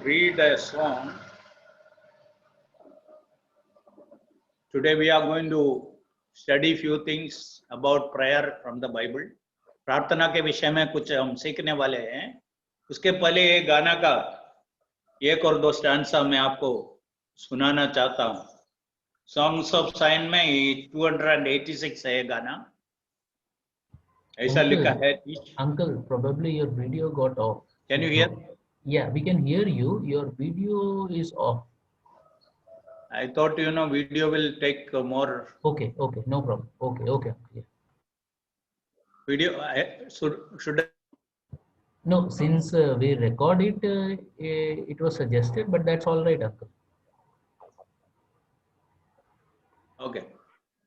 read a song. Today we are going to study few things about prayer from the Bible. प्रार्थना के विषय में कुछ हम सीखने वाले हैं. उसके पहले ये गाना का एक और दो स्टैंजा मैं आपको सुनाना चाहता हूँ. Songs of Zion में 286 है ये गाना. ऐसा लिखा है. Uncle, probably your video got off. Can you hear? Yeah, we can hear you. Your video is off. I thought video will take more. Okay, no problem. Okay. Yeah. Video should I? No, since we record it, it was suggested, but that's all right, Uncle. Okay,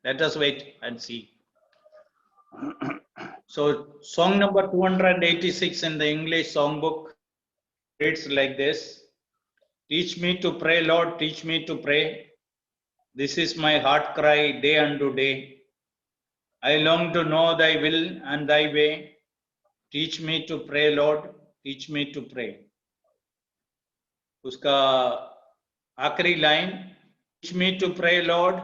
let us wait and see. So song number 286 in the English songbook reads like this. Teach me to pray, Lord, teach me to pray. This is my heart cry day unto day. I long to know thy will and thy way. Teach me to pray, Lord, teach me to pray. उसका आखिरी line, teach me to pray, Lord,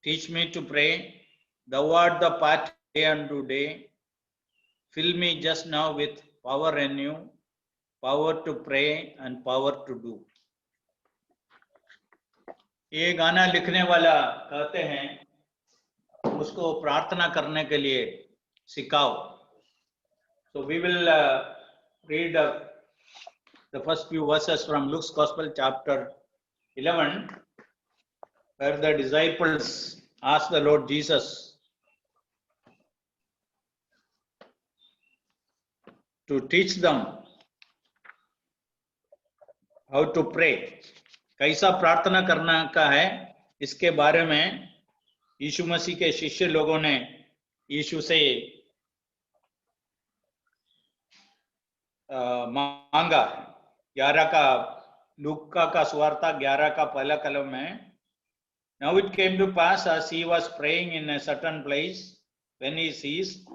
teach me to pray. Thou art the path day unto day. Fill me just now with power anew, power to pray and power to do. ये गाना लिखने वाला कहते हैं उसको प्रार्थना करने के लिए सिखाओ. So we will read the first few verses from Luke's Gospel chapter 11, where the disciples asked the Lord Jesus to teach them how to pray. कैसा प्रार्थना करना का है, इसके बारे में यीशु मसीह के शिष्य लोगों ने यीशु से मांगा. 11 का लूका का सुवार्ता 11 का पहला कलम में. Now it came to pass as he was praying in a certain place, when he ceased,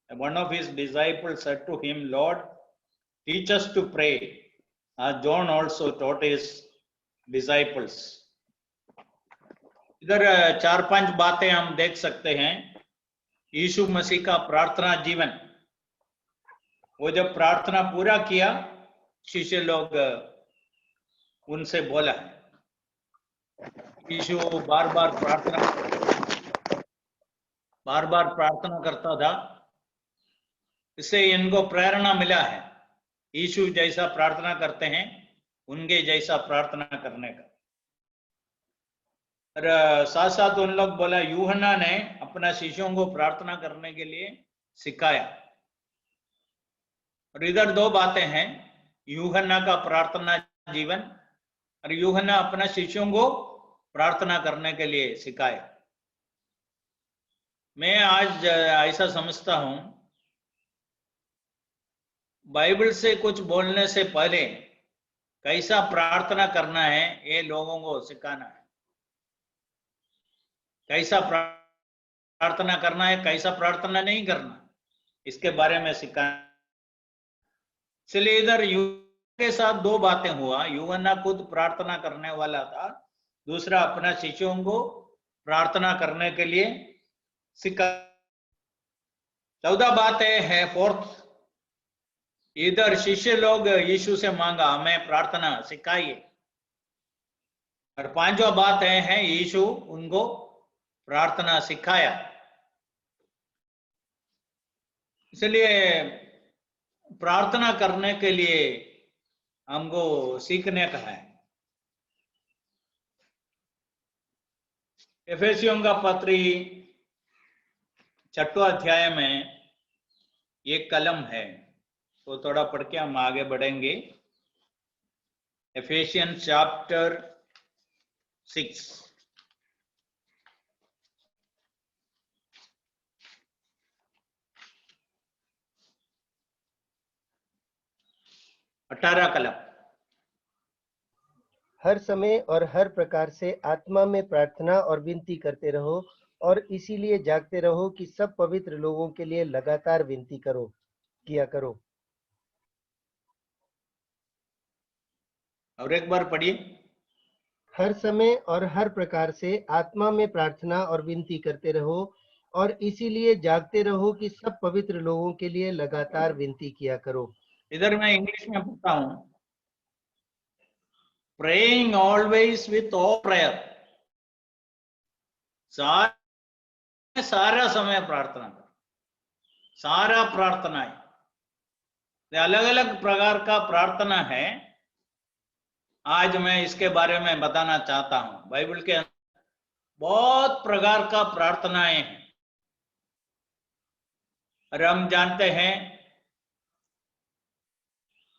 one of his disciples said to him, Lord, teach us to pray, as John also taught his disciples. इधर 4-5 बातें हम देख सकते हैं. यीशु मसीह का प्रार्थना जीवन. वो जब प्रार्थना पूरा किया, शिष्य लोग उनसे बोला, यीशु बार बार प्रार्थना करता था. इससे इनको प्रेरणा मिला है यीशु जैसा प्रार्थना करते हैं उनके जैसा प्रार्थना करने का. और साथ साथ उन लोग बोला, यूहन्ना ने अपना शिष्यों को प्रार्थना करने के लिए सिखाया. और इधर 2 बातें हैं, यूहन्ना का प्रार्थना जीवन और यूहन्ना अपना शिष्यों को प्रार्थना करने के लिए सिखाया. मैं आज ऐसा समझता हूं, बाइबल से कुछ बोलने से पहले कैसा प्रार्थना करना है ये लोगों को सिखाना है. कैसा प्रार्थना करना है, कैसा प्रार्थना नहीं करना, इसके बारे में सिखाना. इसलिए इधर यूहन्ना के साथ 2 बातें हुआ. यूहन्ना खुद प्रार्थना करने वाला था, दूसरा अपना शिष्यों को प्रार्थना करने के लिए सिखा. 14 बात है 4th, इधर शिष्य लोग यीशु से मांगा, हमें प्रार्थना सिखाइए. और 5वां बात है यीशु उनको प्रार्थना सिखाया. इसलिए प्रार्थना करने के लिए हमको सीखने का है. एफेसियों का पत्री 6वां अध्याय में एक कलम है, तो थोड़ा पढ़ के हम आगे बढ़ेंगे. एफेसियंस चैप्टर 6. कलम. हर समय और हर प्रकार से आत्मा में प्रार्थना और विनती करते रहो, और इसीलिए जागते रहो कि सब पवित्र लोगों के लिए लगातार विनती किया करो. और एक बार पढ़िए। हर समय और हर प्रकार से आत्मा में प्रार्थना और विनती करते रहो और इसीलिए जागते रहो कि सब पवित्र लोगों के लिए लगातार विनती किया करो। इधर मैं इंग्लिश में पढ़ता हूं, praying always with all prayer, सारा समय प्रार्थना करो, सारा प्रार्थनाएं, अलग अलग प्रकार का प्रार्थना है। आज मैं इसके बारे में बताना चाहता हूं। बाइबल के अंदर बहुत प्रकार का प्रार्थनाएं हैं और हम जानते हैं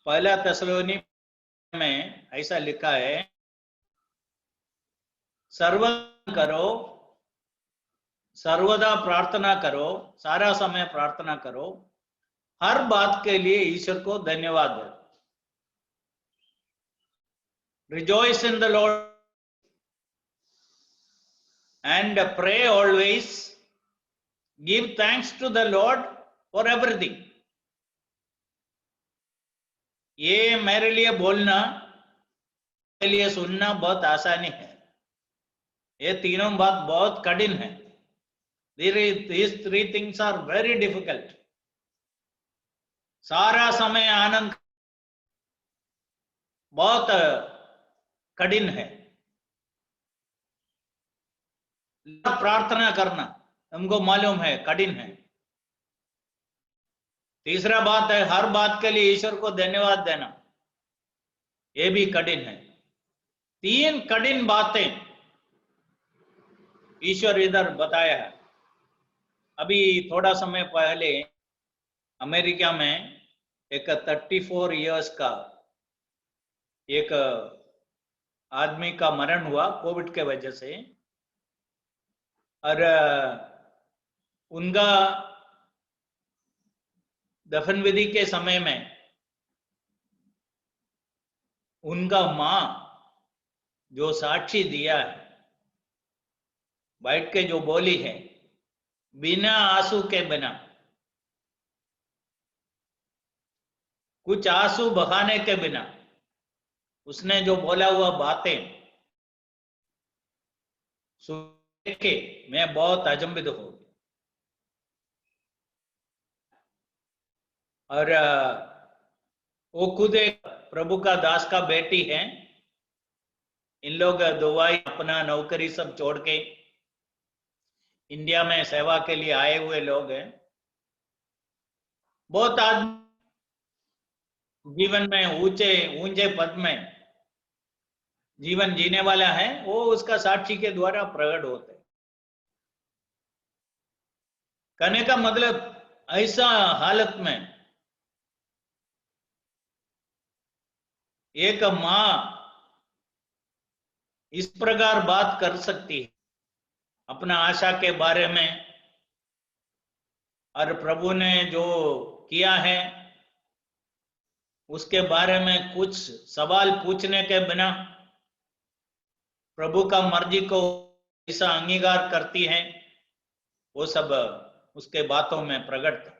पहला थिस्सलुनी में ऐसा लिखा है, सर्वदा करो, सर्वदा प्रार्थना करो, सारा समय प्रार्थना करो, हर बात के लिए ईश्वर को धन्यवाद दो। Rejoice in the Lord and pray always. Give thanks to the Lord for everything. ये मेरे लिए बोलना, मेरे लिए सुनना बहुत आसानी है। ये तीनों बात बहुत कठिन है। These three things are very difficult. सारा समय आनंद बहुत कठिन है। प्रार्थना करना हमको मालूम है कठिन है। तीसरा बात है हर बात के लिए ईश्वर को धन्यवाद देना, ये भी कठिन है। तीन कठिन बातें ईश्वर इधर बताया है। अभी थोड़ा समय पहले अमेरिका में एक 34 इयर्स का एक आदमी का मरण हुआ कोविड के वजह से, और उनका दफन विधि के समय में उनका मां जो साक्षी दिया है, बैठ के जो बोली है, बिना आंसू के बिना, कुछ आंसू बहाने के बिना उसने जो बोला हुआ बातें सुन के मैं बहुत अचंभित हो गया। और वो खुद एक प्रभु का दास का बेटी है। इन लोग दुबई अपना नौकरी सब छोड़ के इंडिया में सेवा के लिए आए हुए लोग हैं। बहुत आदमी जीवन में ऊंचे पद में जीवन जीने वाला है, वो उसका साक्षी के द्वारा प्रकट होते। कहने का मतलब ऐसा हालत में एक मां इस प्रकार बात कर सकती है अपना आशा के बारे में, और प्रभु ने जो किया है उसके बारे में कुछ सवाल पूछने के बिना प्रभु का मर्जी को ऐसा अंगीकार करती है, वो सब उसके बातों में प्रकट था।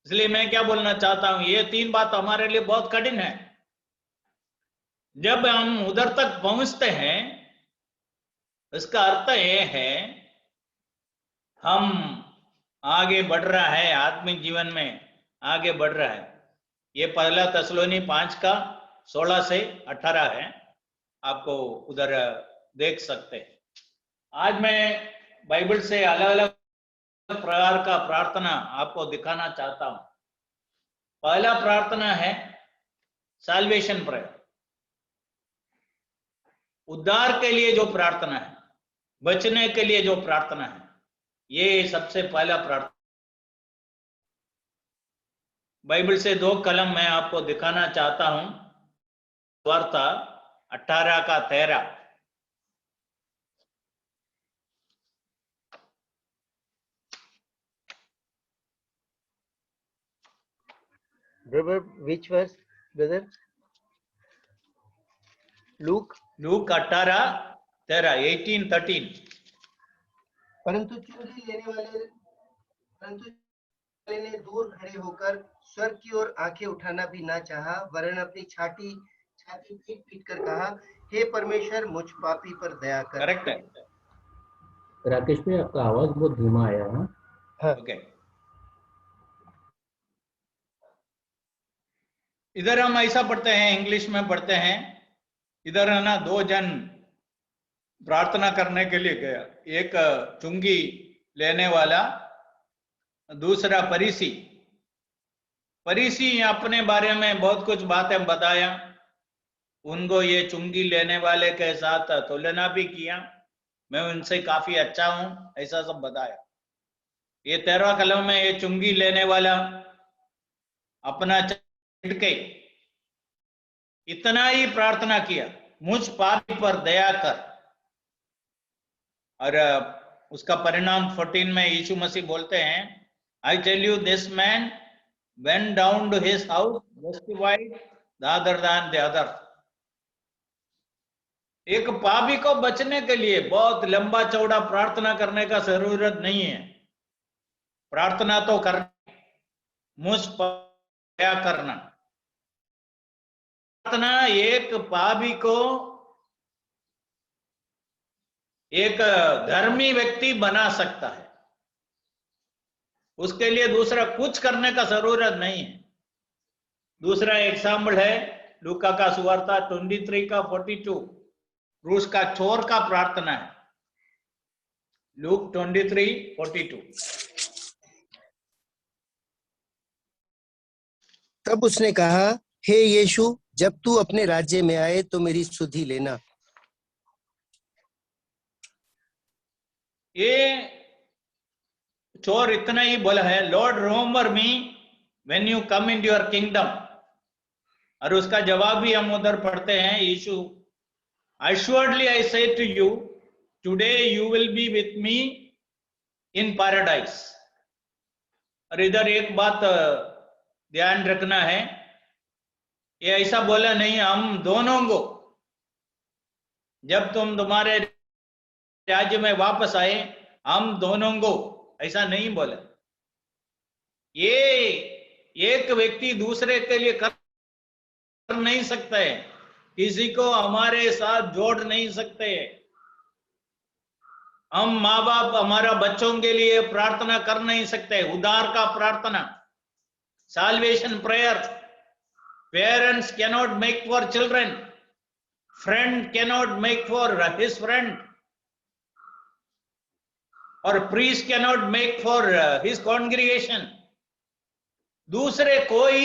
इसलिए मैं क्या बोलना चाहता हूं, ये तीन बात हमारे लिए बहुत कठिन है। जब हम उधर तक पहुंचते हैं, इसका अर्थ यह है हम आगे बढ़ रहा है, आत्मिक जीवन में आगे बढ़ रहा है। ये पहला थिस्सलुनी 5 का 16 से 18 है, आपको उधर देख सकते हैं। आज मैं बाइबल से अलग अलग प्रकार का प्रार्थना आपको दिखाना चाहता हूं। पहला प्रार्थना है सैल्वेशन प्रेयर, उद्धार के लिए जो प्रार्थना है, बचने के लिए जो प्रार्थना है, ये सबसे पहला प्रार्थना। बाइबल से 2 कलम मैं आपको दिखाना चाहता हूं। वार्ता 18 का 13। Brother, which verse, brother? Luke 18:13, 18:13। परंतु चुंगी लेने ने दूर खड़े होकर स्वर्ग की ओर आंखें उठाना भी ना चाहा, वरन अपनी छाती छाती पीट पीट कर कहा, हे परमेश्वर मुझ पापी पर दया कर। करेक्ट है। राकेश भाई आपका आवाज बहुत धीमा आया है। हाँ, ओके, इधर हम ऐसा पढ़ते हैं, इंग्लिश में पढ़ते हैं, इधर है ना, दो जन प्रार्थना करने के लिए गया, एक चुंगी लेने वाला, दूसरा फरीसी। फरीसी अपने बारे में बहुत कुछ बातें बताया, उनको ये चुंगी लेने वाले के साथ तुलना भी किया, मैं उनसे काफी अच्छा हूं, ऐसा सब बताया। ये 13 कलम में ये चुंगी लेने वाला अपना चिढ़ के इतना ही प्रार्थना किया, मुझ पापी पर दया कर। और उसका परिणाम 14 में यीशु मसीह बोलते हैं, I tell you this man went down to his house justified rather than the other। एक पापी को बचने के लिए बहुत लंबा चौड़ा प्रार्थना करने का जरूरत नहीं है। प्रार्थना तो करना, मुझ पर दया करना। प्रार्थना एक पापी को एक धर्मी व्यक्ति बना सकता है, उसके लिए दूसरा कुछ करने का जरूरत नहीं है। दूसरा एग्जाम्पल है लूका का सुवार्ता 23 का 42, रूस का चोर का प्रार्थना है, लूक 23:42। तब उसने कहा, हे यीशु, जब तू अपने राज्य में आए तो मेरी सुधि लेना। ये चोर इतना ही बोला है, Lord remember me when you come into your kingdom. और उसका जवाब भी हम उधर पढ़ते हैं, यीशु, assuredly I say to you, today you will be with me in paradise। और इधर एक बात ध्यान रखना है, ये ऐसा बोला नहीं हम दोनों को, जब तुम तुम्हारे राज्य में वापस आए हम दोनों को, ऐसा नहीं बोला। ये एक व्यक्ति दूसरे के लिए कर नहीं सकता है, किसी को हमारे साथ जोड़ नहीं सकते। हम माँ बाप हमारा बच्चों के लिए प्रार्थना कर नहीं सकते, उद्धार का प्रार्थना, salvation prayer। Parents cannot make for children, friend cannot make for his friend, और priest cannot make for his congregation। दूसरे कोई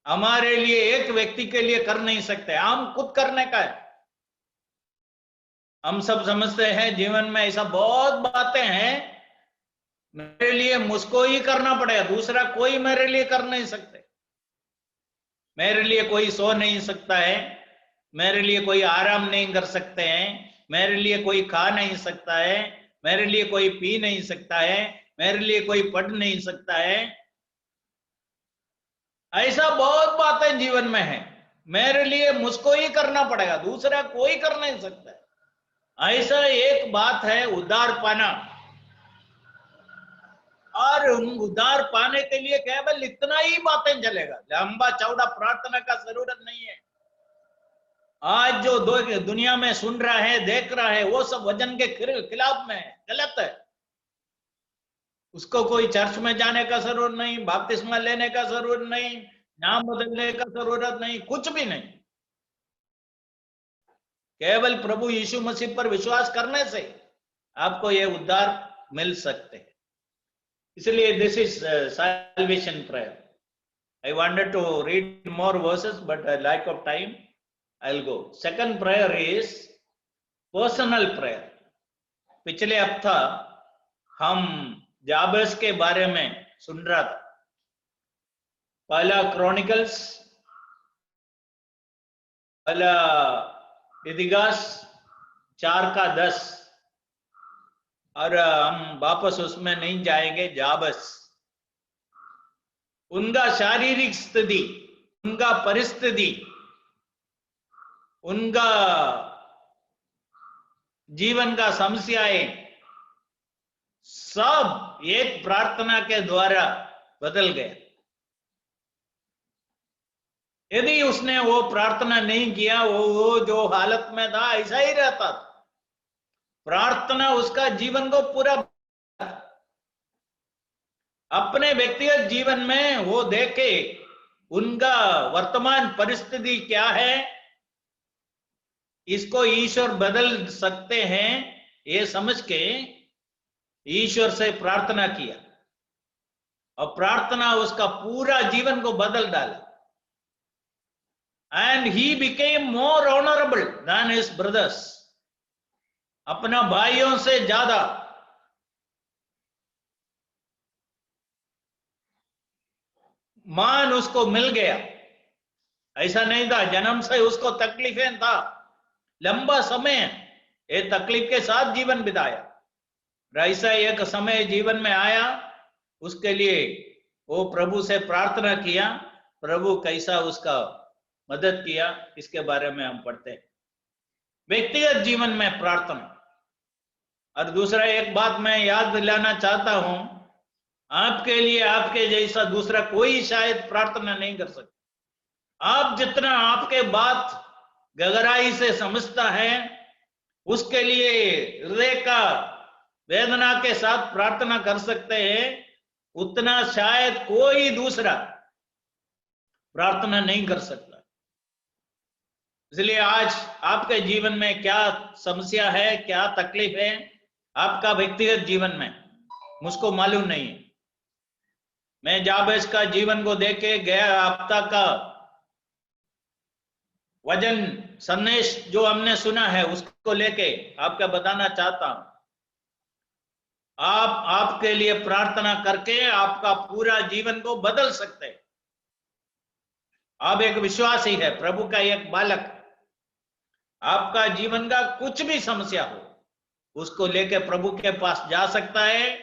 हमारे लिए एक व्यक्ति के लिए कर नहीं सकते, हम खुद करने का है। हम सब समझते हैं जीवन में ऐसा बहुत बातें हैं, मेरे लिए मुझको ही करना पड़ेगा, दूसरा कोई मेरे लिए कर नहीं सकते। मेरे लिए कोई सो नहीं सकता है, मेरे लिए कोई आराम नहीं कर सकते हैं, मेरे लिए कोई खा नहीं सकता है, मेरे लिए कोई पी नहीं सकता है, मेरे लिए कोई पढ़ नहीं सकता है। ऐसा बहुत बातें जीवन में है, मेरे लिए मुझको ही करना पड़ेगा, दूसरा कोई कर नहीं सकता है। ऐसा एक बात है उद्धार पाना, और उद्धार पाने के लिए केवल इतना ही बातें चलेगा, लंबा चौड़ा प्रार्थना का जरूरत नहीं है। आज जो दुनिया में सुन रहा है, देख रहा है, वो सब वचन के खिलाफ में है, गलत है। उसको कोई चर्च में जाने का जरूरत नहीं, बपतिस्मा लेने का जरूरत नहीं, नाम बदलने का जरूरत नहीं, कुछ भी नहीं। केवल प्रभु यीशु मसीह पर विश्वास करने से आपको ये उद्धार मिल सकते हैं। इसलिए this is salvation prayer। I wanted to read more verses, but lack of time I'll go। Second prayer is personal prayer। पिछले हफ्ता हम जाबेस के बारे में सुन रहा था, पहला क्रॉनिकल्स, पहला इतिहास 4 का 10, और हम वापस उसमें नहीं जाएंगे। जाबस, उनका शारीरिक स्थिति, उनका परिस्थिति, उनका जीवन का समस्याएं सब एक प्रार्थना के द्वारा बदल गए। यदि उसने वो प्रार्थना नहीं किया, वो जो हालत में था ऐसा ही रहता था। प्रार्थना उसका जीवन को पूरा, अपने व्यक्तिगत जीवन में वो देखे उनका वर्तमान परिस्थिति क्या है, इसको ईश्वर बदल सकते हैं, ये समझ के ईश्वर से प्रार्थना किया और प्रार्थना उसका पूरा जीवन को बदल डाला। And he became more honourable than his brothers, अपना भाइयों से ज्यादा मान उसको मिल गया। ऐसा नहीं था, जन्म से उसको तकलीफें था, लंबा समय ये तकलीफ के साथ जीवन बिताया। ऐसा एक समय जीवन में आया, उसके लिए वो प्रभु से प्रार्थना किया, प्रभु कैसा उसका मदद किया, इसके बारे में हम पढ़ते हैं। व्यक्तिगत जीवन में प्रार्थना। और दूसरा एक बात मैं याद दिलाना चाहता हूं, आपके लिए आपके जैसा दूसरा कोई शायद प्रार्थना नहीं कर सकता। आप जितना आपके बात गहराई से समझता है, उसके लिए हृदय का वेदना के साथ प्रार्थना कर सकते हैं, उतना शायद कोई दूसरा प्रार्थना नहीं कर सकता। इसलिए आज आपके जीवन में क्या समस्या है, क्या तकलीफ है, आपका व्यक्तिगत जीवन में मुझको मालूम नहीं है। मैं जाबेज का जीवन को देख के गया हफ्ता का वजन संदेश जो हमने सुना है, उसको लेके आपका बताना चाहता हूं। आप आपके लिए प्रार्थना करके आपका पूरा जीवन को बदल सकते हैं। आप एक विश्वासी है, प्रभु का एक बालक, आपका जीवन का कुछ भी समस्या हो, उसको लेके प्रभु के पास जा सकता है,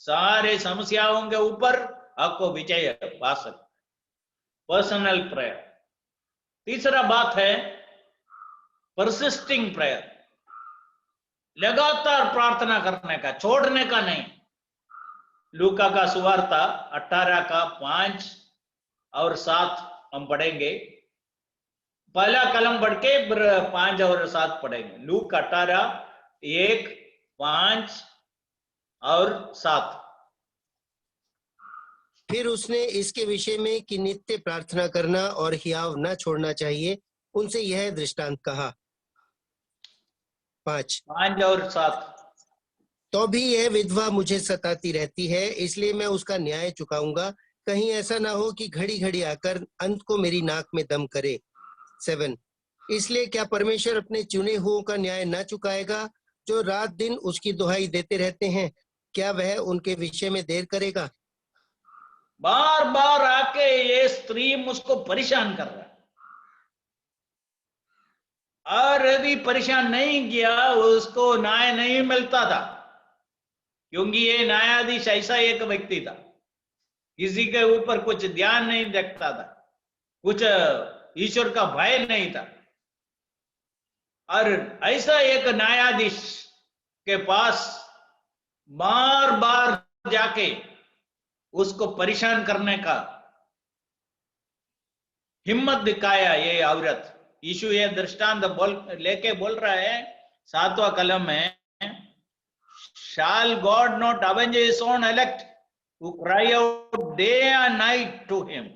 सारे समस्याओं के ऊपर आपको विजय पा सकता है। Personal prayer. तीसरा बात है परसिस्टिंग प्रेयर, लगातार प्रार्थना करने का, छोड़ने का नहीं। लूका का सुवार्ता 18 का 5 और 7 हम पढ़ेंगे। पहला कलम पढ़ के 5 और 7 पढ़ेंगे। लूक 18 1 5 और 7। फिर उसने इसके विषय में कि नित्य प्रार्थना करना और हियाव न छोड़ना चाहिए, उनसे यह दृष्टांत कहा। 5 और 7। तो भी यह विधवा मुझे सताती रहती है, इसलिए मैं उसका न्याय चुकाऊंगा। कहीं ऐसा ना हो कि घड़ी घड़ी आकर अंत को मेरी नाक में दम करे। 7 इसलिए क्या परमेश्वर अपने चुने हुओं का न्याय न चुकाएगा, जो रात दिन उसकी दुहाई देते रहते हैं? क्या वह उनके विषय में देर करेगा? बार बार आके ये स्त्री मुझको परेशान कर रहा है, और यदि परेशान नहीं किया उसको न्याय नहीं मिलता था, क्योंकि ये न्यायाधीश ऐसा एक व्यक्ति था, किसी के ऊपर कुछ ध्यान नहीं रखता था, कुछ ईश्वर का भय नहीं था। और ऐसा एक न्यायाधीश के पास बार बार जाके उसको परेशान करने का हिम्मत दिखाया ये औरत। यीशु ये दृष्टांत लेके बोल रहा है 7वां कलम में, Shall God not avenge his own elect who cry out day and night to him?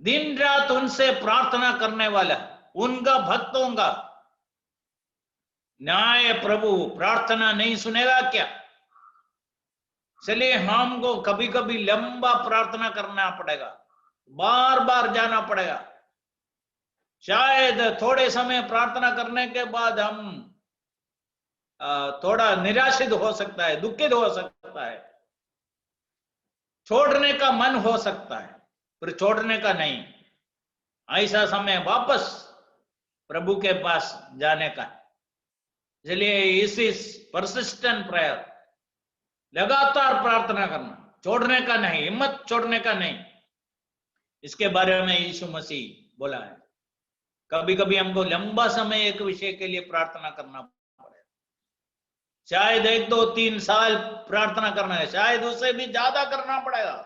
दिन रात उनसे प्रार्थना करने वाला उनका भक्तों का न्याय प्रभु प्रार्थना नहीं सुनेगा क्या? चलिए हमको कभी कभी लंबा प्रार्थना करना पड़ेगा, बार बार जाना पड़ेगा। शायद थोड़े समय प्रार्थना करने के बाद हम थोड़ा निराशित हो सकता है, दुखित हो सकता है, छोड़ने का मन हो सकता है, पर छोड़ने का नहीं। ऐसा समय वापस प्रभु के पास जाने का। इसलिए इस परसिस्टेंट प्रेयर, लगातार प्रार्थना करना, छोड़ने का नहीं, हिम्मत छोड़ने का नहीं। इसके बारे में यीशु मसीह बोला है। कभी कभी हमको लंबा समय एक विषय के लिए प्रार्थना करना पड़ेगा, शायद 1 2 3 साल प्रार्थना करना है, शायद उससे भी ज्यादा करना पड़ेगा,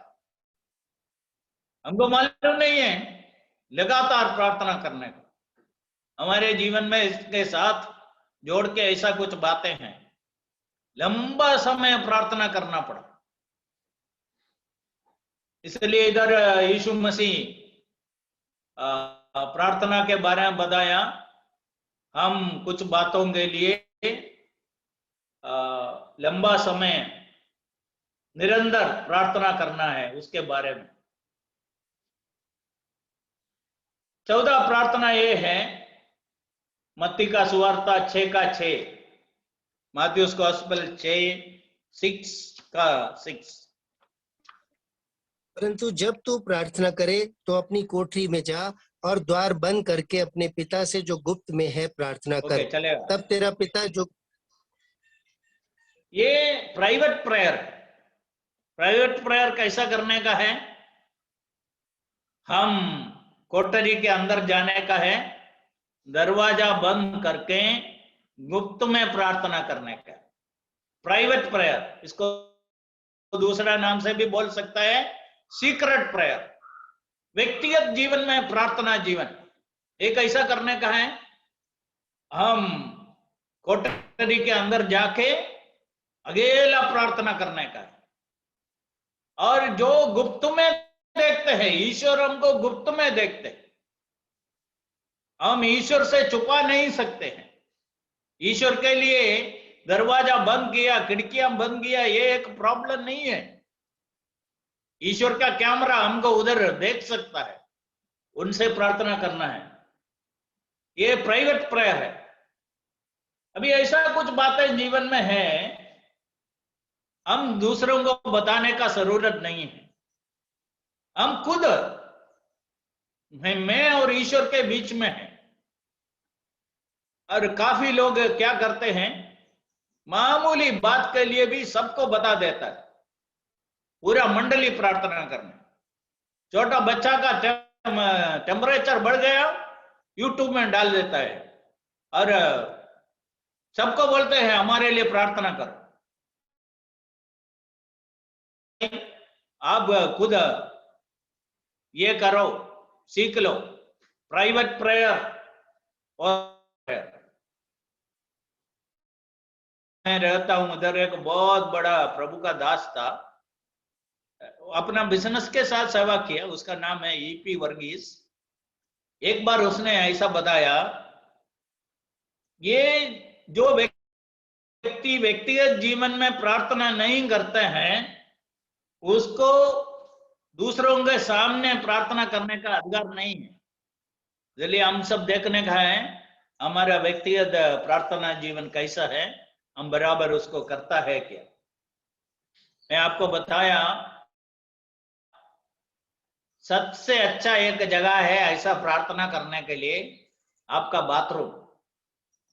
हमको मालूम नहीं है। लगातार प्रार्थना करने का। हमारे जीवन में इसके साथ जोड़ के ऐसा कुछ बातें हैं, लंबा समय प्रार्थना करना पड़ा। इसलिए इधर यीशु मसीह प्रार्थना के बारे में बताया, हम कुछ बातों के लिए लंबा समय निरंतर प्रार्थना करना है, उसके बारे में। 14 प्रार्थना ये है, मत्ती का सुवार्ता 6:6, मैथ्यूस गॉस्पेल 6:6। परंतु जब तू प्रार्थना करे तो अपनी कोठरी में जा और द्वार बंद करके अपने पिता से जो गुप्त में है प्रार्थना कर। चलेगा। तब तेरा पिता जो, ये प्राइवेट प्रेयर, प्राइवेट प्रेयर कैसा करने का है? हम कोठरी के अंदर जाने का है, दरवाजा बंद करके गुप्त में प्रार्थना करने का, प्राइवेट प्रेयर। इसको दूसरा नाम से भी बोल सकता है सीक्रेट प्रेयर। व्यक्तिगत जीवन में प्रार्थना जीवन एक ऐसा करने का है, हम कोठरी के अंदर जाके अकेला प्रार्थना करने का है। और जो गुप्त में देखते हैं, ईश्वर हमको गुप्त में देखते हैं, हम ईश्वर से छुपा नहीं सकते हैं। ईश्वर के लिए दरवाजा बंद किया, खिड़कियां बंद किया, ये एक प्रॉब्लम नहीं है। ईश्वर का कैमरा हमको उधर देख सकता है, उनसे प्रार्थना करना है। ये प्राइवेट प्रेयर है। अभी ऐसा कुछ बातें जीवन में है, हम दूसरों को बताने का जरूरत नहीं है। हम खुद, मैं और ईश्वर के बीच में है। और काफी लोग क्या करते हैं, मामूली बात के लिए भी सबको बता देता है, पूरा मंडली प्रार्थना करना। छोटा बच्चा का टेम्परेचर बढ़ गया, यूट्यूब में डाल देता है और सबको बोलते हैं हमारे लिए प्रार्थना करो। आप खुद ये करो, सीख लो प्राइवेट प्रेयर। और मैं रहता हूं उधर, एक बहुत बड़ा प्रभु का दास था, अपना बिजनेस के साथ सेवा किया, उसका नाम है ईपी वर्गीस। एक बार उसने ऐसा बताया, ये जो व्यक्ति व्यक्तिगत जीवन में प्रार्थना नहीं करते हैं, उसको दूसरों के सामने प्रार्थना करने का अधिकार नहीं है। इसलिए हम सब देखने का है हमारा व्यक्तिगत प्रार्थना जीवन कैसा है, हम बराबर उसको करता है क्या। मैं आपको बताया, सबसे अच्छा एक जगह है ऐसा प्रार्थना करने के लिए, आपका बाथरूम।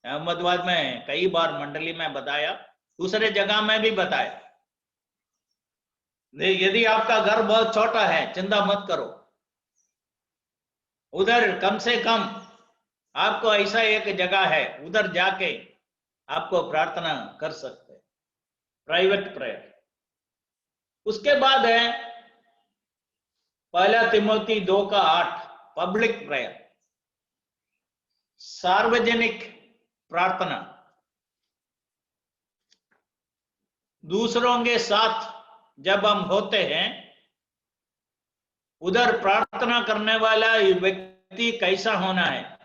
अहमदाबाद में कई बार मंडली में बताया, दूसरे जगह में भी बताया। यदि आपका घर बहुत छोटा है, चिंता मत करो, उधर कम से कम आपको ऐसा एक जगह है, उधर जाके आपको प्रार्थना कर सकते हैं, प्राइवेट प्रेयर। उसके बाद है 1 तिमोथी 2:8, पब्लिक प्रेयर, सार्वजनिक प्रार्थना। दूसरों के साथ जब हम होते हैं, उधर प्रार्थना करने वाला व्यक्ति कैसा होना है?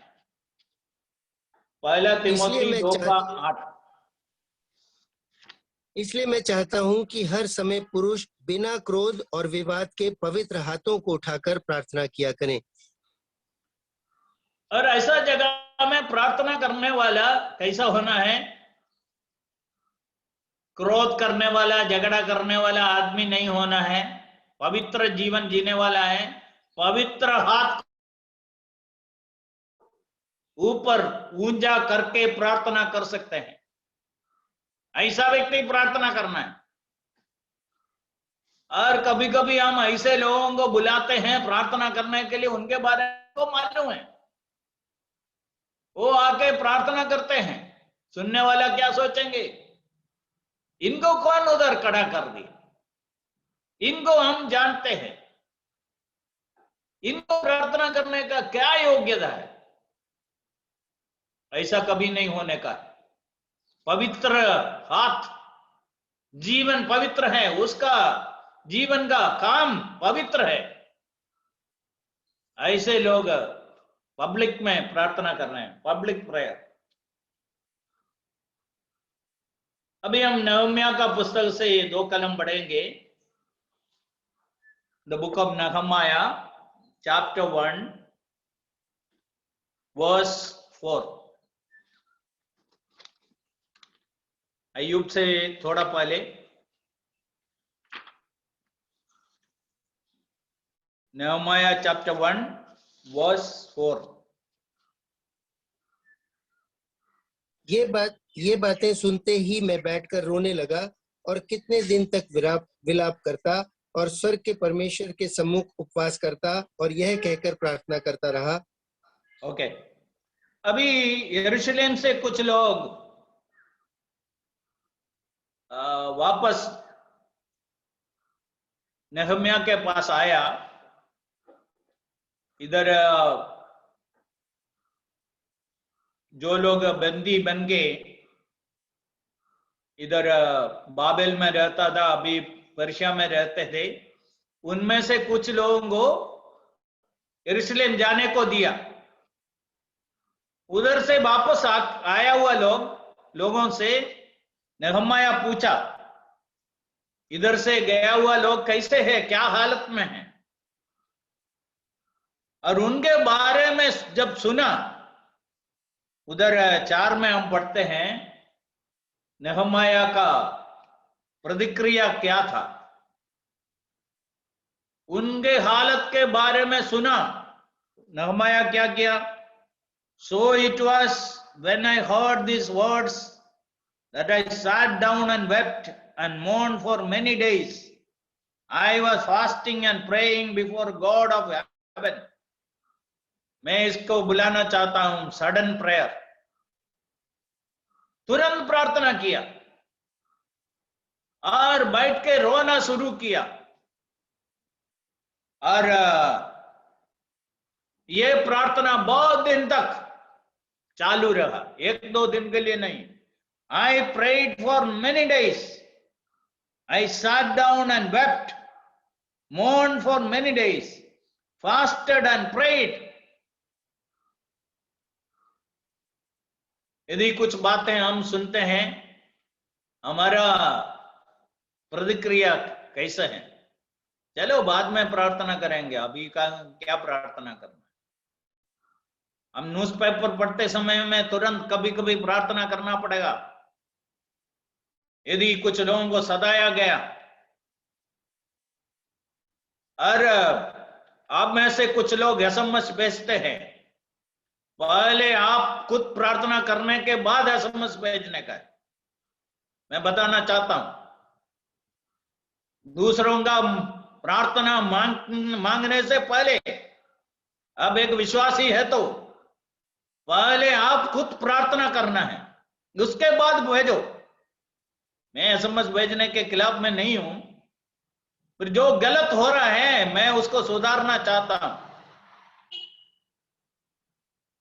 1 तिमोथी 2:8। इसलिए मैं चाहता हूं कि हर समय पुरुष बिना क्रोध और विवाद के पवित्र हाथों को उठाकर प्रार्थना किया करें। और ऐसा जगह में प्रार्थना करने वाला कैसा होना है? क्रोध करने वाला, झगड़ा करने वाला आदमी नहीं होना है, पवित्र जीवन जीने वाला है, पवित्र हाथ ऊपर ऊंचा करके प्रार्थना कर सकते हैं, ऐसा व्यक्ति प्रार्थना करना है। और कभी कभी हम ऐसे लोगों को बुलाते हैं प्रार्थना करने के लिए, उनके बारे में को मालूम है, वो आके प्रार्थना करते हैं, सुनने वाला क्या सोचेंगे, इनको कौन उधर खड़ा कर दिया, इनको हम जानते हैं, इनको प्रार्थना करने का क्या योग्यता है? ऐसा कभी नहीं होने का। पवित्र हाथ, जीवन पवित्र है, उसका जीवन का काम पवित्र है। ऐसे लोग पब्लिक में प्रार्थना कर रहे हैं, पब्लिक प्रेयर। अभी हम नहम्याह का पुस्तक से ये 2 कलम पढ़ेंगे। The book of Nehemiah chapter 1 verse 4। अय्यूब से थोड़ा पहले नहम्याह चैप्टर 1 वर्स 4। ये बातें सुनते ही मैं बैठकर रोने लगा और कितने दिन तक विलाप करता और स्वर्ग के परमेश्वर के सम्मुख उपवास करता और यह कहकर प्रार्थना करता रहा। ओके, अभी यरूशलेम से कुछ लोग वापस नहम्याह के पास आया। इधर जो लोग बंदी बन गए, इधर बाबेल में रहता था, अभी पर्शिया में रहते थे, उनमें से कुछ लोगों को यरूशलेम जाने को दिया। उधर से वापस आया हुआ लोगों से नहम्याह पूछा, इधर से गया हुआ लोग कैसे है, क्या हालत में है? और उनके बारे में जब सुना, उधर 4 में हम पढ़ते हैं नहम्याह का प्रतिक्रिया क्या था। उनके हालत के बारे में सुना, नहम्याह क्या किया? So it was when I heard these words that I sat down and wept and mourned for many days. I was fasting and praying before God of heaven. मैं इसको बुलाना चाहता हूं सडन प्रेयर। तुरंत प्रार्थना किया और बैठ के रोना शुरू किया। और ये प्रार्थना बहुत दिन तक चालू रहा, 1-2 दिन के लिए नहीं। I prayed for many days. I sat down and wept, mourned for many days, fasted and prayed. यदि कुछ बातें हम सुनते हैं, हमारा प्रतिक्रिया कैसे है? चलो बाद में प्रार्थना करेंगे, अभी का क्या प्रार्थना करना? हम न्यूज़पेपर पढ़ते समय में तुरंत कभी कभी प्रार्थना करना पड़ेगा। यदि कुछ लोगों को सताया गया, और आप में से कुछ लोग एसएमएस भेजते हैं, पहले आप खुद प्रार्थना करने के बाद एसएमएस भेजने का है। मैं बताना चाहता हूं, दूसरों का प्रार्थना मांगने से पहले, अब एक विश्वासी है तो पहले आप खुद प्रार्थना करना है, उसके बाद भेजो। मैं एसएमएस भेजने के खिलाफ में नहीं हूं, फिर जो गलत हो रहा है मैं उसको सुधारना चाहता हूं।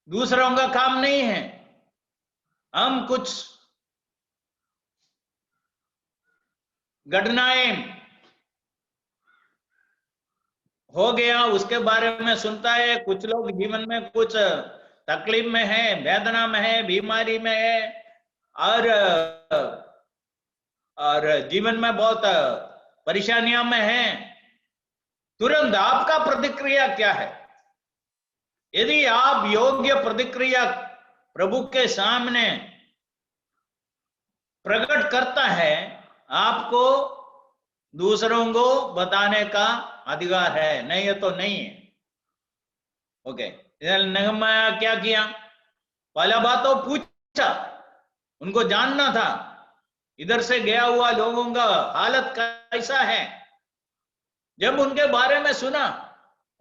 दूसरों का काम नहीं है। हम कुछ घटनाएं हो गया उसके बारे में सुनता है, कुछ लोग जीवन में कुछ तकलीफ में है, वेदना में है, बीमारी में है, और जीवन में बहुत परेशानियां में है। तुरंत आपका प्रतिक्रिया क्या है? यदि आप योग्य प्रतिक्रिया प्रभु के सामने प्रकट करता है, आपको दूसरों को बताने का अधिकार है, नहीं है तो नहीं है। ओके, नहम्याह क्या किया? पहला बात तो पूछा, उनको जानना था इधर से गया हुआ लोगों का हालत कैसा है। जब उनके बारे में सुना,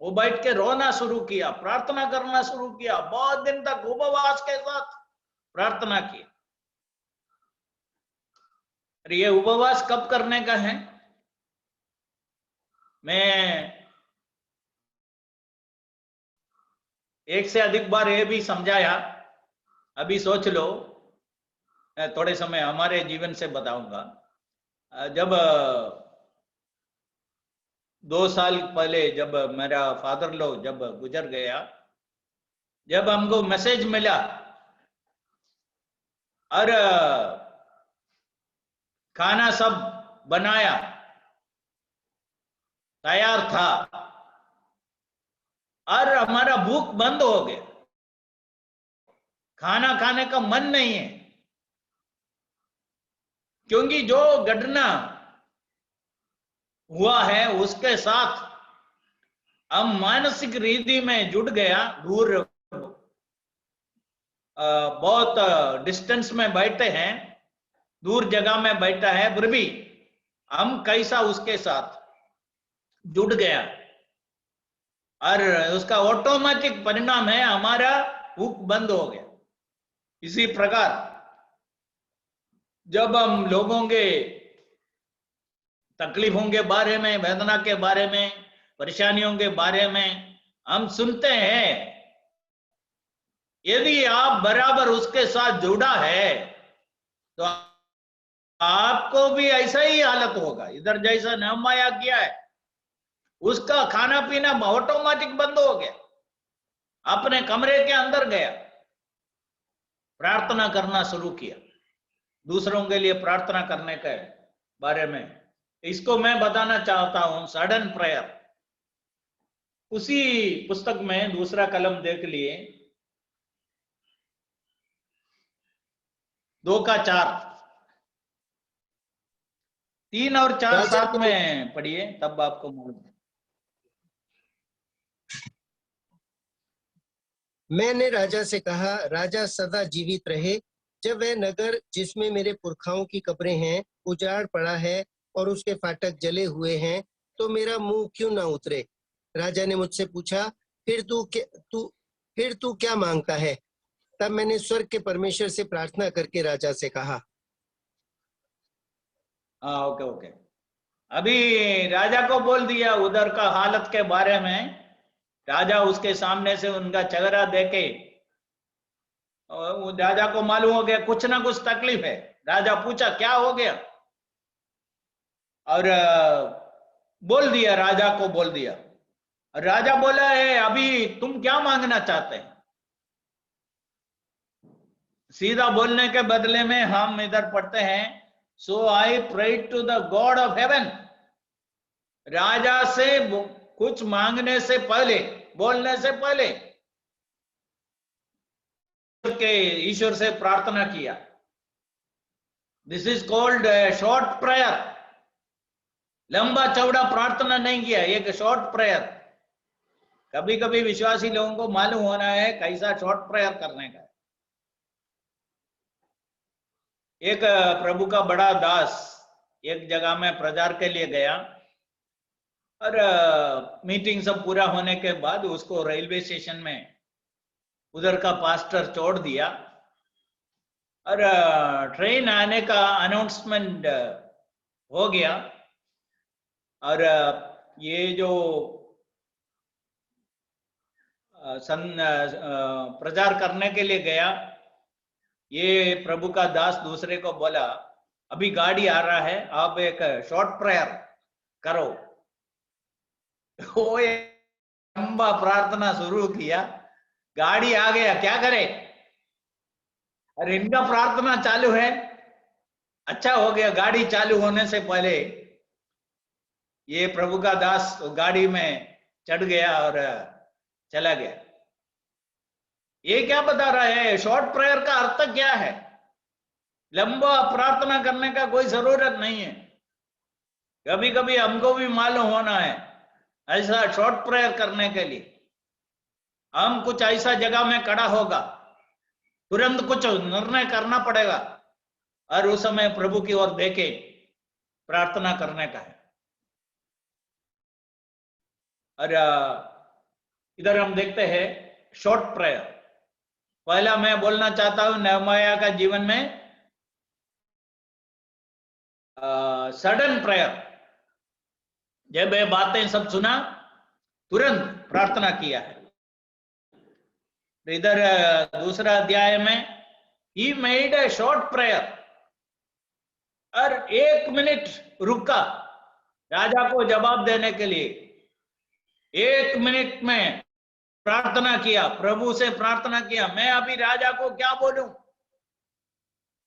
वो बैठ के रोना शुरू किया, प्रार्थना करना शुरू किया, बहुत दिन तक उपवास के साथ प्रार्थना की। ये उपवास कब करने का है? मैं एक से अधिक बार ये भी समझाया। अभी सोच लो, थोड़े समय हमारे जीवन से बताऊंगा। जब 2 साल पहले जब मेरा फादर लो जब गुजर गया, जब हमको मैसेज मिला और खाना सब बनाया तैयार था और हमारा भूख बंद हो गया, खाना खाने का मन नहीं है, क्योंकि जो घटना हुआ है उसके साथ हम मानसिक रीति में जुड़ गया। दूर बहुत डिस्टेंस में बैठे हैं, दूर जगह में बैठा है, फिर भी हम कैसा उसके साथ जुड़ गया और उसका ऑटोमेटिक परिणाम है हमारा भूख बंद हो गया। इसी प्रकार जब हम लोगों के तकलीफों के बारे में, वेदना के बारे में, परेशानियों के बारे में हम सुनते हैं, यदि आप बराबर उसके साथ जुड़ा है तो आपको भी ऐसा ही हालत होगा। इधर जैसा नहमाया किया है, उसका खाना पीना ऑटोमेटिक बंद हो गया, अपने कमरे के अंदर गया, प्रार्थना करना शुरू किया, दूसरों के लिए प्रार्थना करने के बारे में। इसको मैं बताना चाहता हूं, सडन प्रेयर। उसी पुस्तक में दूसरा कलम देख लिए, 2:4, 3 और 4 साथ में पढ़िए, तब आपको मालूम। मैंने राजा से कहा, राजा सदा जीवित रहे। जब वह नगर जिसमें मेरे पुरखाओं की कब्रें हैं उजाड़ पड़ा है और उसके फाटक जले हुए हैं, तो मेरा मुंह क्यों ना उतरे। राजा ने मुझसे पूछा, फिर तू क्या मांगता है। तब मैंने स्वर्ग के परमेश्वर से प्रार्थना करके राजा से कहा। हाँ, ओके। अभी राजा को बोल दिया उधर का हालत के बारे में। राजा उसके सामने से उनका चेहरा देखे, और राजा को मालूम हो गया कुछ ना कुछ तकलीफ है। राजा पूछा क्या हो गया, और बोल दिया, राजा को बोल दिया। राजा बोला है, अभी तुम क्या मांगना चाहते हैं। सीधा बोलने के बदले में हम इधर पढ़ते हैं, so I prayed to the God of heaven. राजा से कुछ मांगने से पहले, बोलने से पहले के ईश्वर से प्रार्थना किया। This is called short prayer. लंबा चौड़ा प्रार्थना नहीं किया, एक शॉर्ट प्रेयर। कभी कभी विश्वासी लोगों को मालूम होना है कैसा शॉर्ट प्रेयर करने का। एक प्रभु का बड़ा दास एक जगह में प्रचार के लिए गया, और मीटिंग सब पूरा होने के बाद उसको रेलवे स्टेशन में उधर का पास्टर छोड़ दिया, और ट्रेन आने का अनाउंसमेंट हो गया। और ये जो प्रचार करने के लिए गया, ये प्रभु का दास दूसरे को बोला, अभी गाड़ी आ रहा है, आप एक शॉर्ट प्रेयर करो। वो लंबा प्रार्थना शुरू किया, गाड़ी आ गया, क्या करे। और इनका प्रार्थना चालू है। अच्छा हो गया, गाड़ी चालू होने से पहले ये प्रभु का दास गाड़ी में चढ़ गया और चला गया। ये क्या बता रहा है, शॉर्ट प्रेयर का अर्थ क्या है। लंबा प्रार्थना करने का कोई जरूरत नहीं है। कभी कभी हमको भी मालूम होना है ऐसा शॉर्ट प्रेयर करने के लिए। हम कुछ ऐसा जगह में खड़ा होगा, तुरंत कुछ निर्णय करना पड़ेगा, और उस समय प्रभु की ओर देखे प्रार्थना करने का है। और इधर हम देखते हैं शॉर्ट प्रेयर। पहला मैं बोलना चाहता हूं, नहमाया का जीवन में सडन प्रेयर। जब ये बातें सब सुना, तुरंत प्रार्थना किया है। इधर दूसरा अध्याय में he made a short prayer, और 1 मिनट रुका राजा को जवाब देने के लिए। 1 मिनट में प्रार्थना किया, प्रभु से प्रार्थना किया, मैं अभी राजा को क्या बोलूं,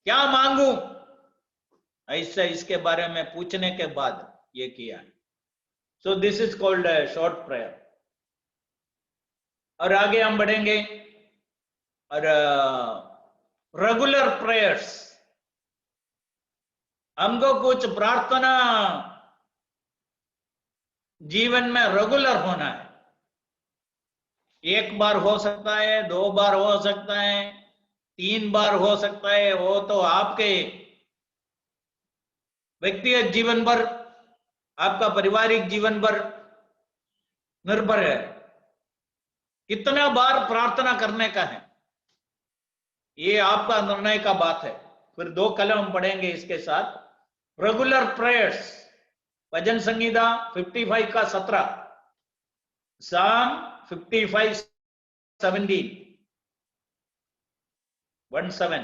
क्या मांगू, ऐसा इसके बारे में पूछने के बाद ये किया। So this is called short prayer. और आगे हम बढ़ेंगे, और रेगुलर प्रेयर्स, हमको कुछ प्रार्थना जीवन में रेगुलर होना है। 1 बार हो सकता है, 2 बार हो सकता है, 3 बार हो सकता है, वो तो आपके व्यक्तिगत जीवन पर, आपका पारिवारिक जीवन पर निर्भर है, कितना बार प्रार्थना करने का है, ये आपका निर्णय का बात है। फिर 2 कलम पढ़ेंगे इसके साथ, रेगुलर प्रेयर्स, भजन संगीता 55 का 17, साम 55:17, 17।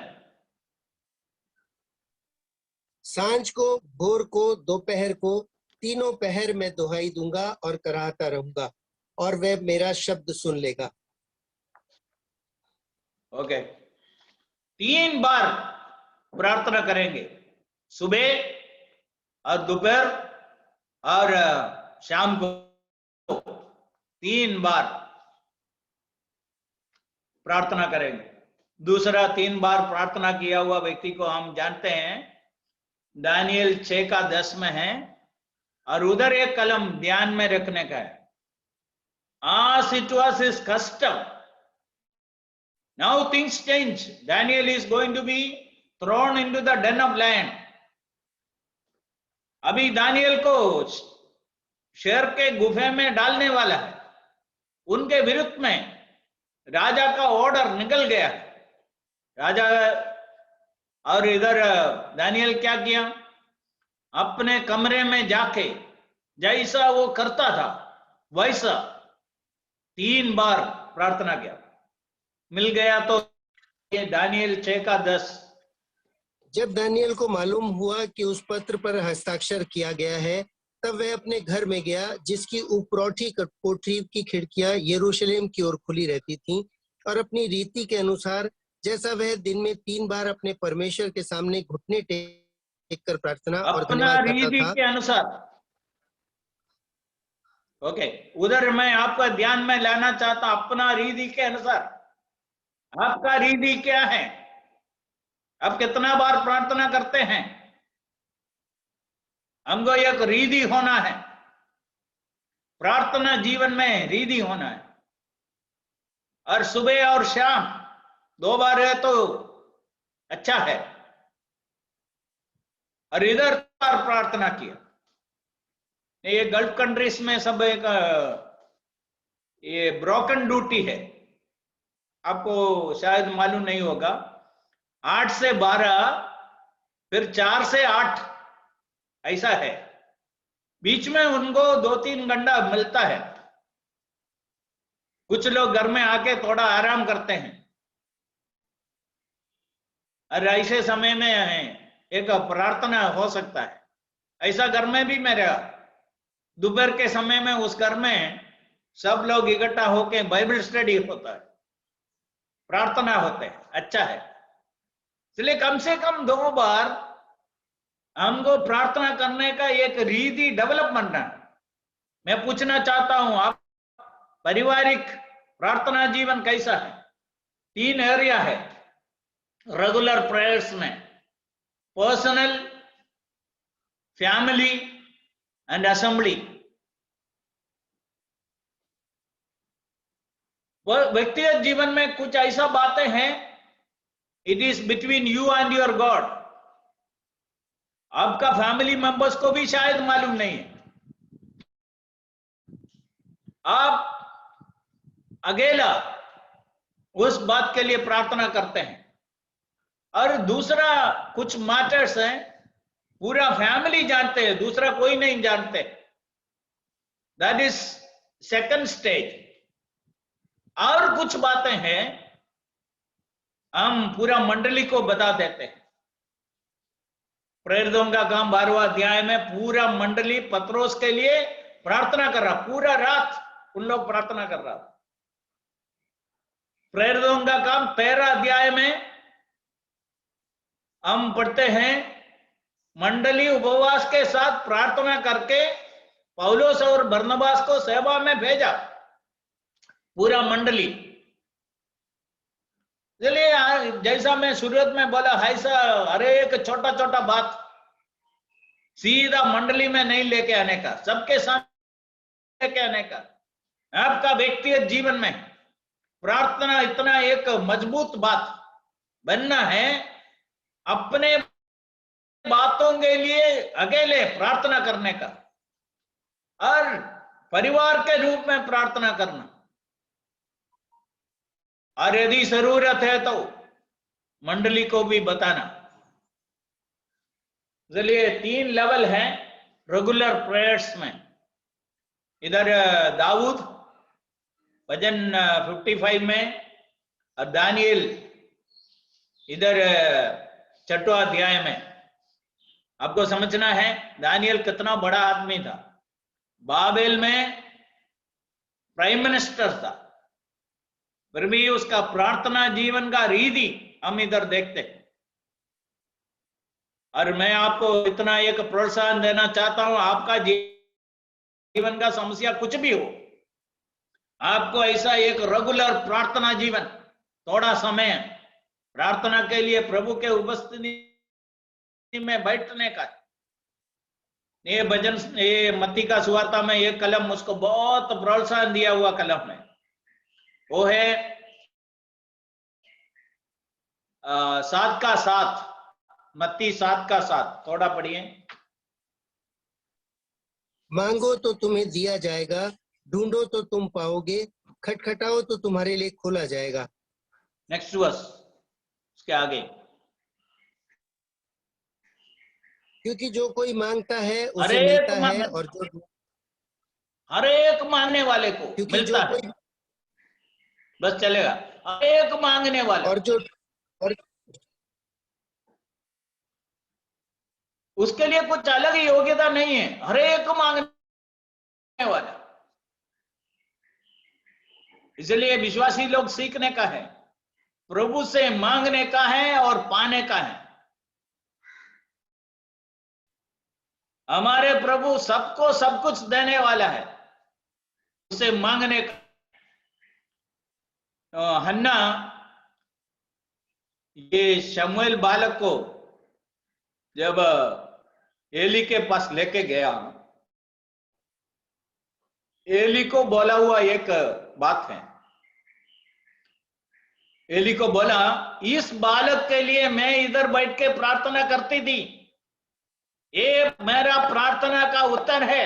सांझ को, भोर को, दोपहर को, तीनों पहर में दुहाई दूंगा और कराहता रहूंगा, और वह मेरा शब्द सुन लेगा। ओके, 3 बार प्रार्थना करेंगे, सुबह और दोपहर और शाम को 3 बार प्रार्थना करेंगे। दूसरा 3 बार प्रार्थना किया हुआ व्यक्ति को हम जानते हैं, दानियल 6 का 10 में है, और उधर एक कलम ध्यान में रखने का है, as it was his custom, now things change, Daniel is going to be thrown into the den of lion। अभी दानियल को शेर के गुफे में डालने वाला है, उनके विरुद्ध में राजा का ऑर्डर निकल गया। राजा, और इधर दानियल क्या किया, अपने कमरे में जाके जैसा वो करता था वैसा 3 बार प्रार्थना किया, मिल गया। तो ये दानियल 6 का 10। जब दानियल को मालूम हुआ कि उस पत्र पर हस्ताक्षर किया गया है, तब वह अपने घर में गया, जिसकी ऊपरौठी कोठरी की खिड़कियां यरूशलेम की ओर खुली रहती थीं, और अपनी रीति के अनुसार, जैसा वह दिन में 3 बार अपने परमेश्वर के सामने घुटने टेक कर प्रार्थना और अपना धन्यवाद रीति करता था। के अनुसार। ओके, उधर मैं आपका ध्यान में लाना चाहता, अपना रीति के अनुसार। आपका रीति क्या है? आप कितना बार प्रार्थना करते हैं? हमको एक रीति होना है, प्रार्थना जीवन में रीति होना है, और सुबह और शाम 2 बार है तो अच्छा है। और इधर बार प्रार्थना किया। ये गल्फ कंट्रीज में सब एक ये ब्रोकन ड्यूटी है, आपको शायद मालूम नहीं होगा। 8 से 12, फिर 4 से 8, ऐसा है। बीच में उनको 2-3 घंटा मिलता है। कुछ लोग घर में आके थोड़ा आराम करते हैं, और ऐसे समय में एक प्रार्थना हो सकता है। ऐसा घर में भी मेरा दोपहर के समय में उस घर में सब लोग इकट्ठा होके बाइबल स्टडी होता है, प्रार्थना होते हैं, अच्छा है। इसलिए कम से कम 2 बार हमको प्रार्थना करने का एक रीति डेवलप करना है। मैं पूछना चाहता हूं, आप पारिवारिक प्रार्थना जीवन कैसा है? 3 एरिया है रेगुलर प्रेयर्स में, पर्सनल, फैमिली एंड असेंबली। व्यक्तिगत जीवन में कुछ ऐसा बातें हैं, it is between you and your God. आपका फैमिली मेंबर्स को भी शायद मालूम नहीं है, आप अकेला उस बात के लिए प्रार्थना करते हैं। और दूसरा कुछ मैटर्स हैं, पूरा फैमिली जानते हैं, दूसरा कोई नहीं जानते, दैट इज सेकंड स्टेज। और कुछ बातें हैं हम पूरा मंडली को बता देते हैं। प्रेरितों का काम 12वां अध्याय में पूरा मंडली पत्रोस के लिए प्रार्थना कर रहा, पूरा रात उन लोग प्रार्थना कर रहा। प्रेरितों का काम 13 अध्याय में हम पढ़ते हैं, मंडली उपवास के साथ प्रार्थना करके पौलुस और बरनबास को सेवा में भेजा, पूरा मंडली। चलिए, जैसा मैं शुरुआत में बोला, ऐसा हर एक छोटा छोटा बात सीधा मंडली में नहीं लेके आने का, सबके सामने लेके आने का। आपका व्यक्तिगत जीवन में प्रार्थना इतना एक मजबूत बात बनना है, अपने बातों के लिए अकेले प्रार्थना करने का और परिवार के रूप में प्रार्थना करना, और यदि जरूरत है तो मंडली को भी बताना। इसलिए 3 लेवल हैं रेगुलर प्रेयर्स में। इधर दाऊद भजन 55 में, और दानियल इधर 6वां अध्याय में। आपको समझना है दानियल कितना बड़ा आदमी था, बाबेल में प्राइम मिनिस्टर था, फिर भी उसका प्रार्थना जीवन का रीति हम इधर देखते हैं। और मैं आपको इतना एक प्रोत्साहन देना चाहता हूं, आपका जीवन का समस्या कुछ भी हो, आपको ऐसा एक रेगुलर प्रार्थना जीवन, थोड़ा समय प्रार्थना के लिए प्रभु के उपस्थिति में बैठने का। ये भजन, ये मत्ती का सुवार्ता में एक कलम मुझको बहुत प्रोत्साहन दिया हुआ कलम है, वो है 7:7, मत्ती 7:7। थोड़ा पढ़िए। मांगो तो तुम्हें दिया जाएगा, ढूंढो तो तुम पाओगे, खटखटाओ तो तुम्हारे लिए खोला जाएगा। नेक्स्ट वर्स, उसके आगे। क्योंकि जो कोई मांगता है उसे मिलता है, और जो हर एक मांगने वाले को क्योंकि मिलता जो है, बस चलेगा। हर एक मांगने वाले, और उसके लिए कुछ अलग योग्यता नहीं है, हर एक मांगने वाला। इसलिए विश्वासी लोग सीखने का है, प्रभु से मांगने का है और पाने का है। हमारे प्रभु सबको सब कुछ देने वाला है, उसे मांगने का। हन्ना ये शमूएल बालक को जब एली के पास लेके गया, एली को बोला हुआ एक बात है। एली को बोला, इस बालक के लिए मैं इधर बैठ के प्रार्थना करती थी, ये मेरा प्रार्थना का उत्तर है।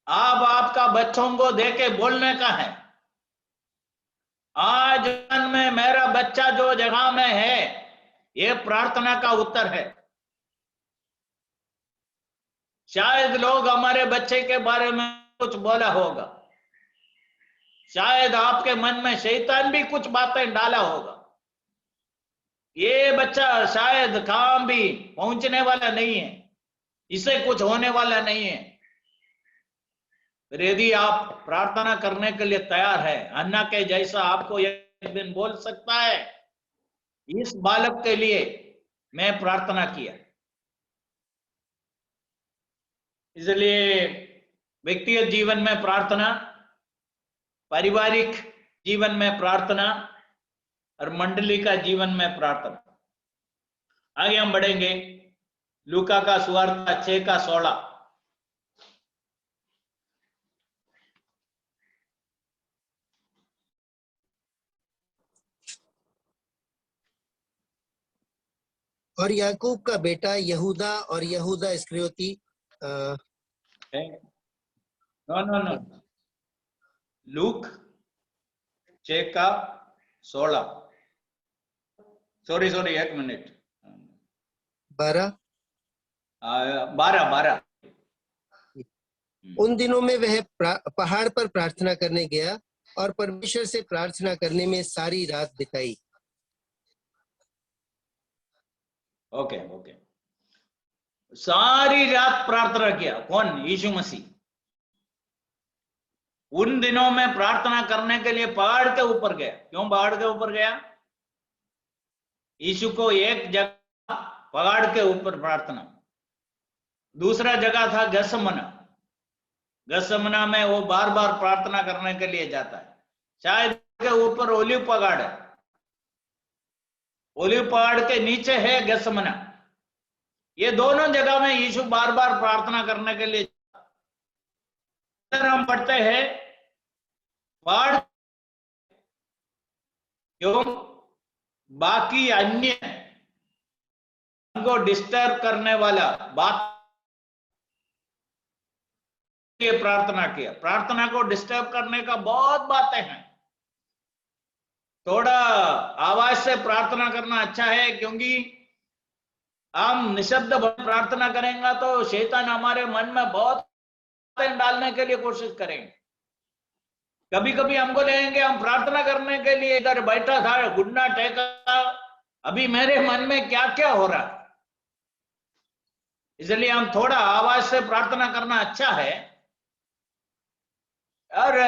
अब आपका बच्चों को देके बोलने का है, आज में मेरा बच्चा जो जगह में है, ये प्रार्थना का उत्तर है। शायद लोग हमारे बच्चे के बारे में कुछ बोला होगा, शायद आपके मन में शैतान भी कुछ बातें डाला होगा, ये बच्चा शायद काम भी पहुंचने वाला नहीं है, इसे कुछ होने वाला नहीं है। यदि आप प्रार्थना करने के लिए तैयार है, अन्ना के जैसा आपको एक दिन बोल सकता है, इस बालक के लिए मैं प्रार्थना किया। इसलिए व्यक्तिगत जीवन में प्रार्थना, पारिवारिक जीवन में प्रार्थना और मंडली का जीवन में प्रार्थना। आगे हम बढ़ेंगे, लूका का सुवार्ता 6:16। और याकूब का बेटा यहूदा और यहूदा इस्करियोती नो, लूक 6:16। सॉरी, एक मिनट, 12। 12। उन दिनों में वह पहाड़ पर प्रार्थना करने गया और परमेश्वर से प्रार्थना करने में सारी रात बिताई। ओके ओके, सारी रात प्रार्थना किया। कौन? यीशु मसीह। उन दिनों में प्रार्थना करने के लिए पहाड़ के ऊपर गया। क्यों पहाड़ के ऊपर गया? यीशु को एक जगह पहाड़ के ऊपर प्रार्थना, दूसरा जगह था गसमना। गसमना में वो बार बार प्रार्थना करने के लिए जाता है। शायद के ऊपर ओलिव पहाड़ है, ओलिव पहाड़ के नीचे है गसमना। ये दोनों जगह में यीशु बार बार प्रार्थना करने के लिए। हम पढ़ते हैं पहाड़, क्यों? बाकी अन्य हमको डिस्टर्ब करने वाला बात ये प्रार्थना किया। प्रार्थना को डिस्टर्ब करने का बहुत बातें हैं। थोड़ा आवाज से प्रार्थना करना अच्छा है, क्योंकि हम निशब्द प्रार्थना करेंगे तो शैतान हमारे मन में बहुत बातें डालने के लिए कोशिश करेंगे। कभी कभी हमको लेंगे, हम प्रार्थना करने के लिए इधर बैठा था, घुटना टेका, अभी मेरे मन में क्या क्या हो रहा है। इसलिए हम थोड़ा आवाज से प्रार्थना करना अच्छा है। और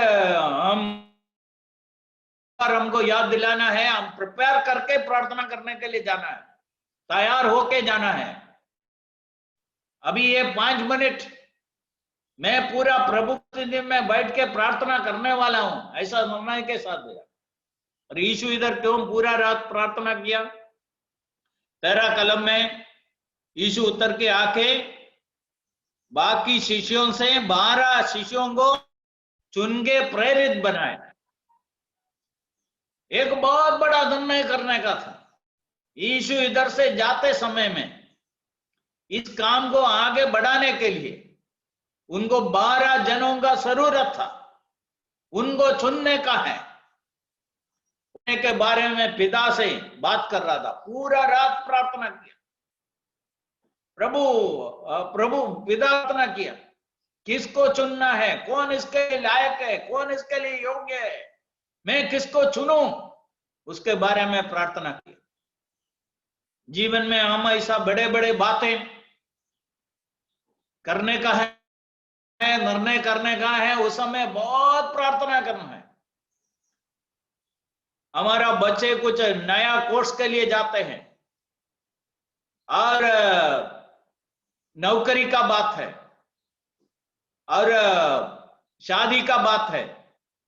हमको याद दिलाना है, हम प्रिपेयर करके प्रार्थना करने के लिए जाना है, तैयार होके जाना है। अभी ये 5 मिनट मैं पूरा प्रभु में बैठ के प्रार्थना करने वाला हूं, ऐसा निर्णय के साथ दिया। और यीशु इधर क्यों पूरा रात प्रार्थना किया? 13 कलम में यीशु उतर के आके बाकी शिष्यों से 12 शिष्यों को चुन के प्रेरित बनाए। एक बहुत बड़ा निर्णय करने का था। यीशु इधर से जाते समय में इस काम को आगे बढ़ाने के लिए उनको 12 जनों का जरूरत था, उनको चुनने का है। के बारे में पिता से बात कर रहा था, पूरा रात प्रार्थना किया। प्रभु पिता प्रार्थना किया, किसको चुनना है, कौन इसके लायक है, कौन इसके लिए योग्य है, मैं किसको चुनूं, उसके बारे में प्रार्थना की। जीवन में हम ऐसा बड़े बड़े बातें करने का है, निर्णय करने का है, उस समय बहुत प्रार्थना करना है। हमारा बच्चे कुछ नया कोर्स के लिए जाते हैं और नौकरी का बात है और शादी का बात है,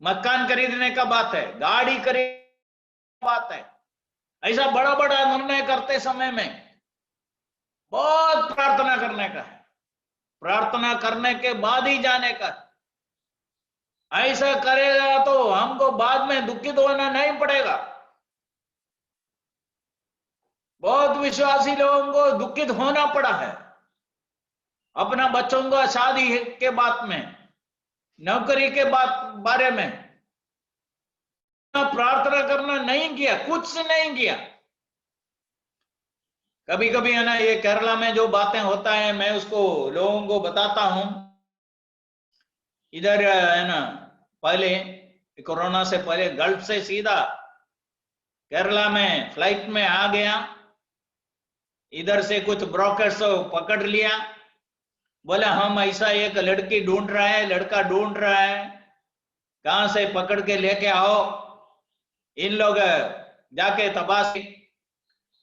मकान खरीदने का बात है, गाड़ी खरीदने का बात है। ऐसा बड़ा बड़ा निर्णय करते समय में बहुत प्रार्थना करने का है, प्रार्थना करने के बाद ही जाने का है। ऐसा करेगा तो हमको बाद में दुखित होना नहीं पड़ेगा। बहुत विश्वासी लोगों को दुखित होना पड़ा है अपना बच्चों का शादी के बात में, नौकरी के बारे में। प्रार्थना करना नहीं किया, कुछ नहीं किया। कभी कभी है ना, ये केरला में जो बातें होता है मैं उसको लोगों को बताता हूं। इधर है ना, पहले कोरोना से पहले गल्फ से सीधा केरला में फ्लाइट में आ गया। इधर से कुछ ब्रोकर्स पकड़ लिया, बोला हम ऐसा एक लड़की ढूंढ रहा है, लड़का ढूंढ रहा है, कहां से पकड़ के लेके आओ। इन लोग जाके तबाही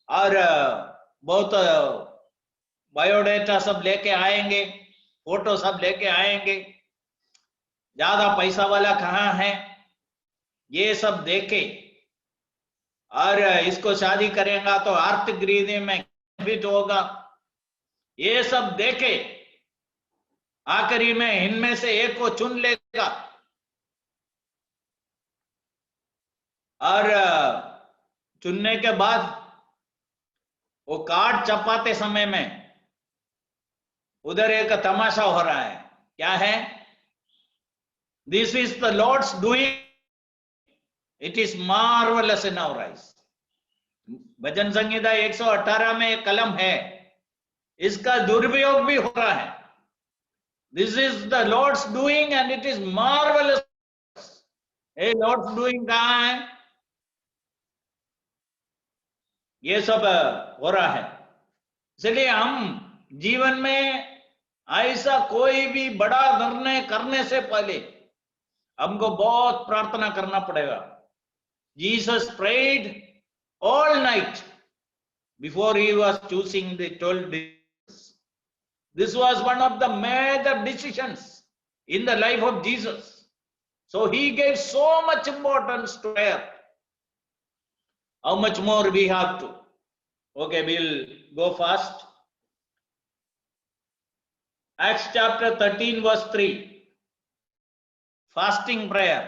और बहुत बायोडेटा सब लेके आएंगे, फोटो सब लेके आएंगे, ज्यादा पैसा वाला कहाँ है ये सब देखे, और इसको शादी करेगा तो आर्थिक रीति में फिट होगा, ये सब देखे आखिरी में इनमें से एक को चुन लेगा। और चुनने के बाद वो कार्ड छपाते समय में उधर एक तमाशा हो रहा है। क्या है? This is the Lord's doing, it is marvellous in our eyes. भजन संहिता 118 में एक कलम है, इसका दुरुपयोग भी हो रहा है। This is the Lord's doing and it is marvellous a Lord's doing कहाँ है? ये सब हो रहा है। इसलिए हम जीवन में ऐसा कोई भी बड़ा निर्णय करने से पहले हमको बहुत प्रार्थना करना पड़ेगा। Jesus prayed all night before he was choosing the 12 disciples. This was one of the major decisions in the life of Jesus. So he gave so much importance to prayer. How much more we have to? Okay, we'll go fast. Acts chapter 13 verse 3. Fasting prayer.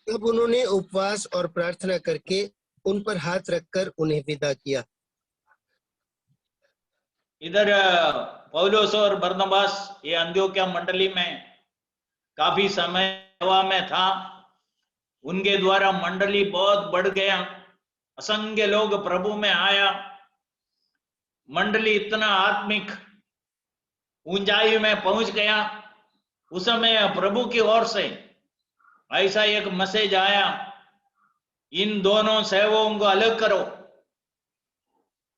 तब उन्होंने उपवास और प्रार्थना करके उन पर हाथ रखकर उन्हें विदा किया। इधर पौलुस और बरनबास ये अंत्योक्या मंडली में काफी समय सेवा में था। उनके द्वारा मंडली बहुत बढ़ गया, असंख्य लोग प्रभु में आया। मंडली इतना आत्मिक ऊंचाई में पहुंच गया। उस समय प्रभु की ओर से ऐसा एक मैसेज आया, इन दोनों सेवकों को अलग करो,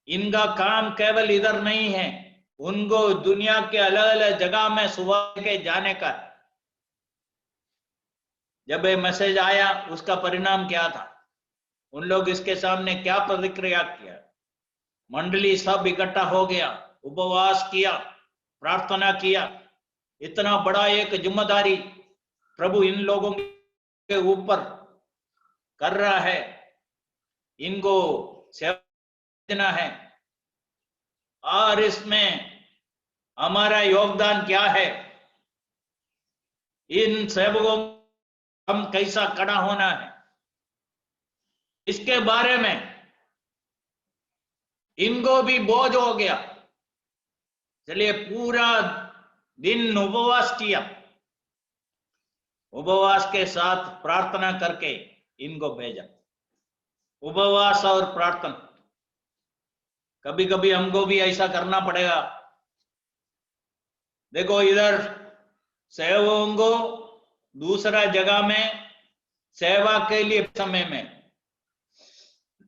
इनका काम केवल इधर नहीं है, उनको दुनिया के अलग अलग जगह में सुबह के जाने का। जब ये मैसेज आया उसका परिणाम क्या था? उन लोग इसके सामने क्या प्रतिक्रिया किया? मंडली सब इकट्ठा हो गया, उपवास किया, प्रार्थना किया। इतना बड़ा एक जिम्मेदारी प्रभु इन लोगों के ऊपर कर रहा है, इनको सेवा देना है, और इसमें हमारा योगदान क्या है? इन सेवकों हम कैसा खड़ा होना है, इसके बारे में इनको भी बोझ हो गया। चलिए पूरा दिन उपवास किया, उपवास के साथ प्रार्थना करके इनको भेजा। उपवास और प्रार्थना, कभी कभी हमको भी ऐसा करना पड़ेगा। देखो इधर सेवकों को दूसरा जगह में सेवा के लिए समय में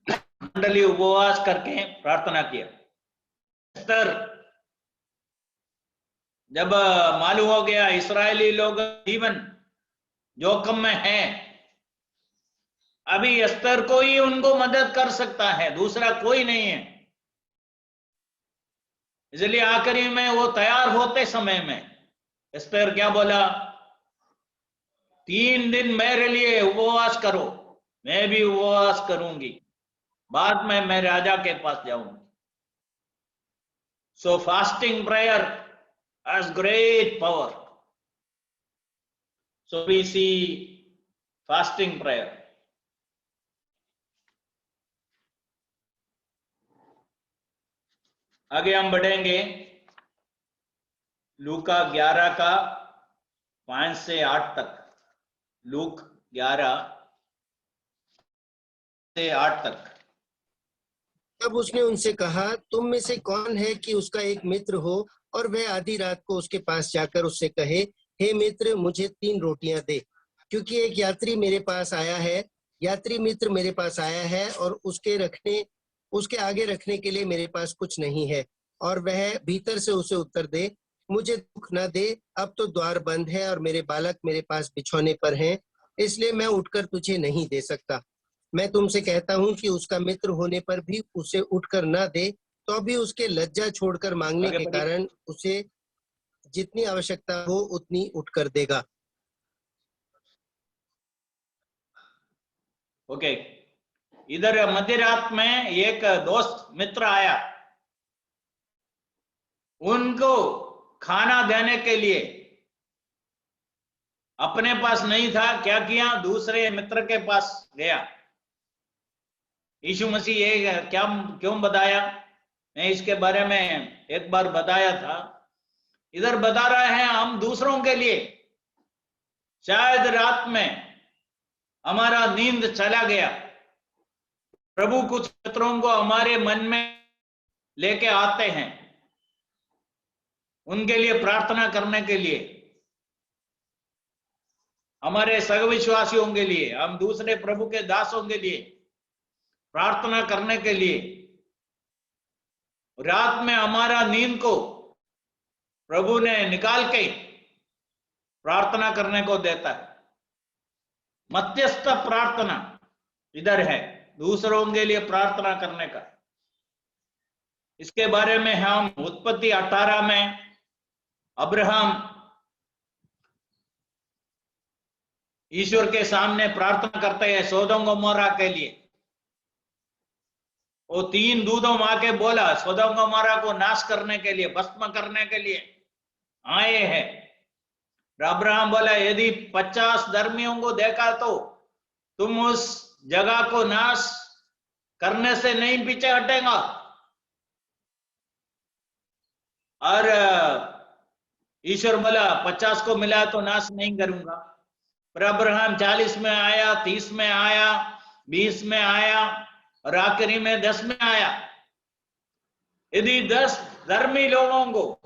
मंडली उपवास करके प्रार्थना किया। एस्तर जब मालूम हो गया इस्राएली लोग जीवन जोखिम में है, अभी एस्तर को ही उनको मदद कर सकता है, दूसरा कोई नहीं है। इसलिए आखिरी में वो तैयार होते समय में एस्तर क्या बोला? 3 दिन मेरे लिए उपवास करो, मैं भी उपवास करूंगी, बाद में मैं राजा के पास जाऊंगी। So fasting prayer has great power. So we see fasting prayer. आगे हम बढ़ेंगे लूका 11 का 5 से 8 तक। लूक 11 से 8 तक। तब उसने उनसे कहा, तुम में से कौन है कि उसका एक मित्र हो और वह आधी रात को उसके पास जाकर उससे कहे, हे मित्र, मुझे 3 रोटियां दे, क्योंकि एक यात्री मित्र मेरे पास आया है और उसके आगे रखने के लिए मेरे पास कुछ नहीं है। और वह भीतर से उसे उत्तर दे, मुझे दुख न दे, अब तो द्वार बंद है और मेरे बालक मेरे पास बिछौने पर हैं, इसलिए मैं उठकर तुझे नहीं दे सकता। मैं तुमसे कहता हूं कि उसका मित्र होने पर भी उसे उठकर न दे, तो भी उसके लज्जा छोड़कर मांगने के कारण उसे जितनी आवश्यकता हो उतनी उठकर देगा। ओके, इधर मध्य रात में एक दोस्त मित्र आया, उनको खाना देने के लिए अपने पास नहीं था, क्या किया? दूसरे मित्र के पास गया। यीशु मसीह ये क्यों बताया? मैं इसके बारे में एक बार बताया था। इधर बता रहा है, हम दूसरों के लिए शायद रात में हमारा नींद चला गया, प्रभु कुछ मित्रों को हमारे मन में लेके आते हैं उनके लिए प्रार्थना करने के लिए। हमारे सगविश्वासियों के लिए, हम दूसरे प्रभु के दासों के लिए प्रार्थना करने के लिए, रात में हमारा नींद को प्रभु ने निकाल के प्रार्थना करने को देता है। मध्यस्थ प्रार्थना इधर है, दूसरों के लिए प्रार्थना करने का। इसके बारे में हम उत्पत्ति 18 में अब्राहम ईश्वर के सामने प्रार्थना करते हैं सोदोम गोमोरा के लिए। वो 3 दूतों आके बोला सोदोम गोमोरा को नाश करने के लिए, भस्म करने के लिए आए हैं। अब्राहम बोला यदि 50 धर्मियों को देखा तो तुम उस जगह को नाश करने से नहीं पीछे हटेगा। और ईश्वर बोला 50 को मिला तो नाश नहीं करूंगा। पर अब्राहम 40 में आया, 30 में आया, 20 में आया और आखिरी में 10 में आया। यदि 10 धर्मी लोगों को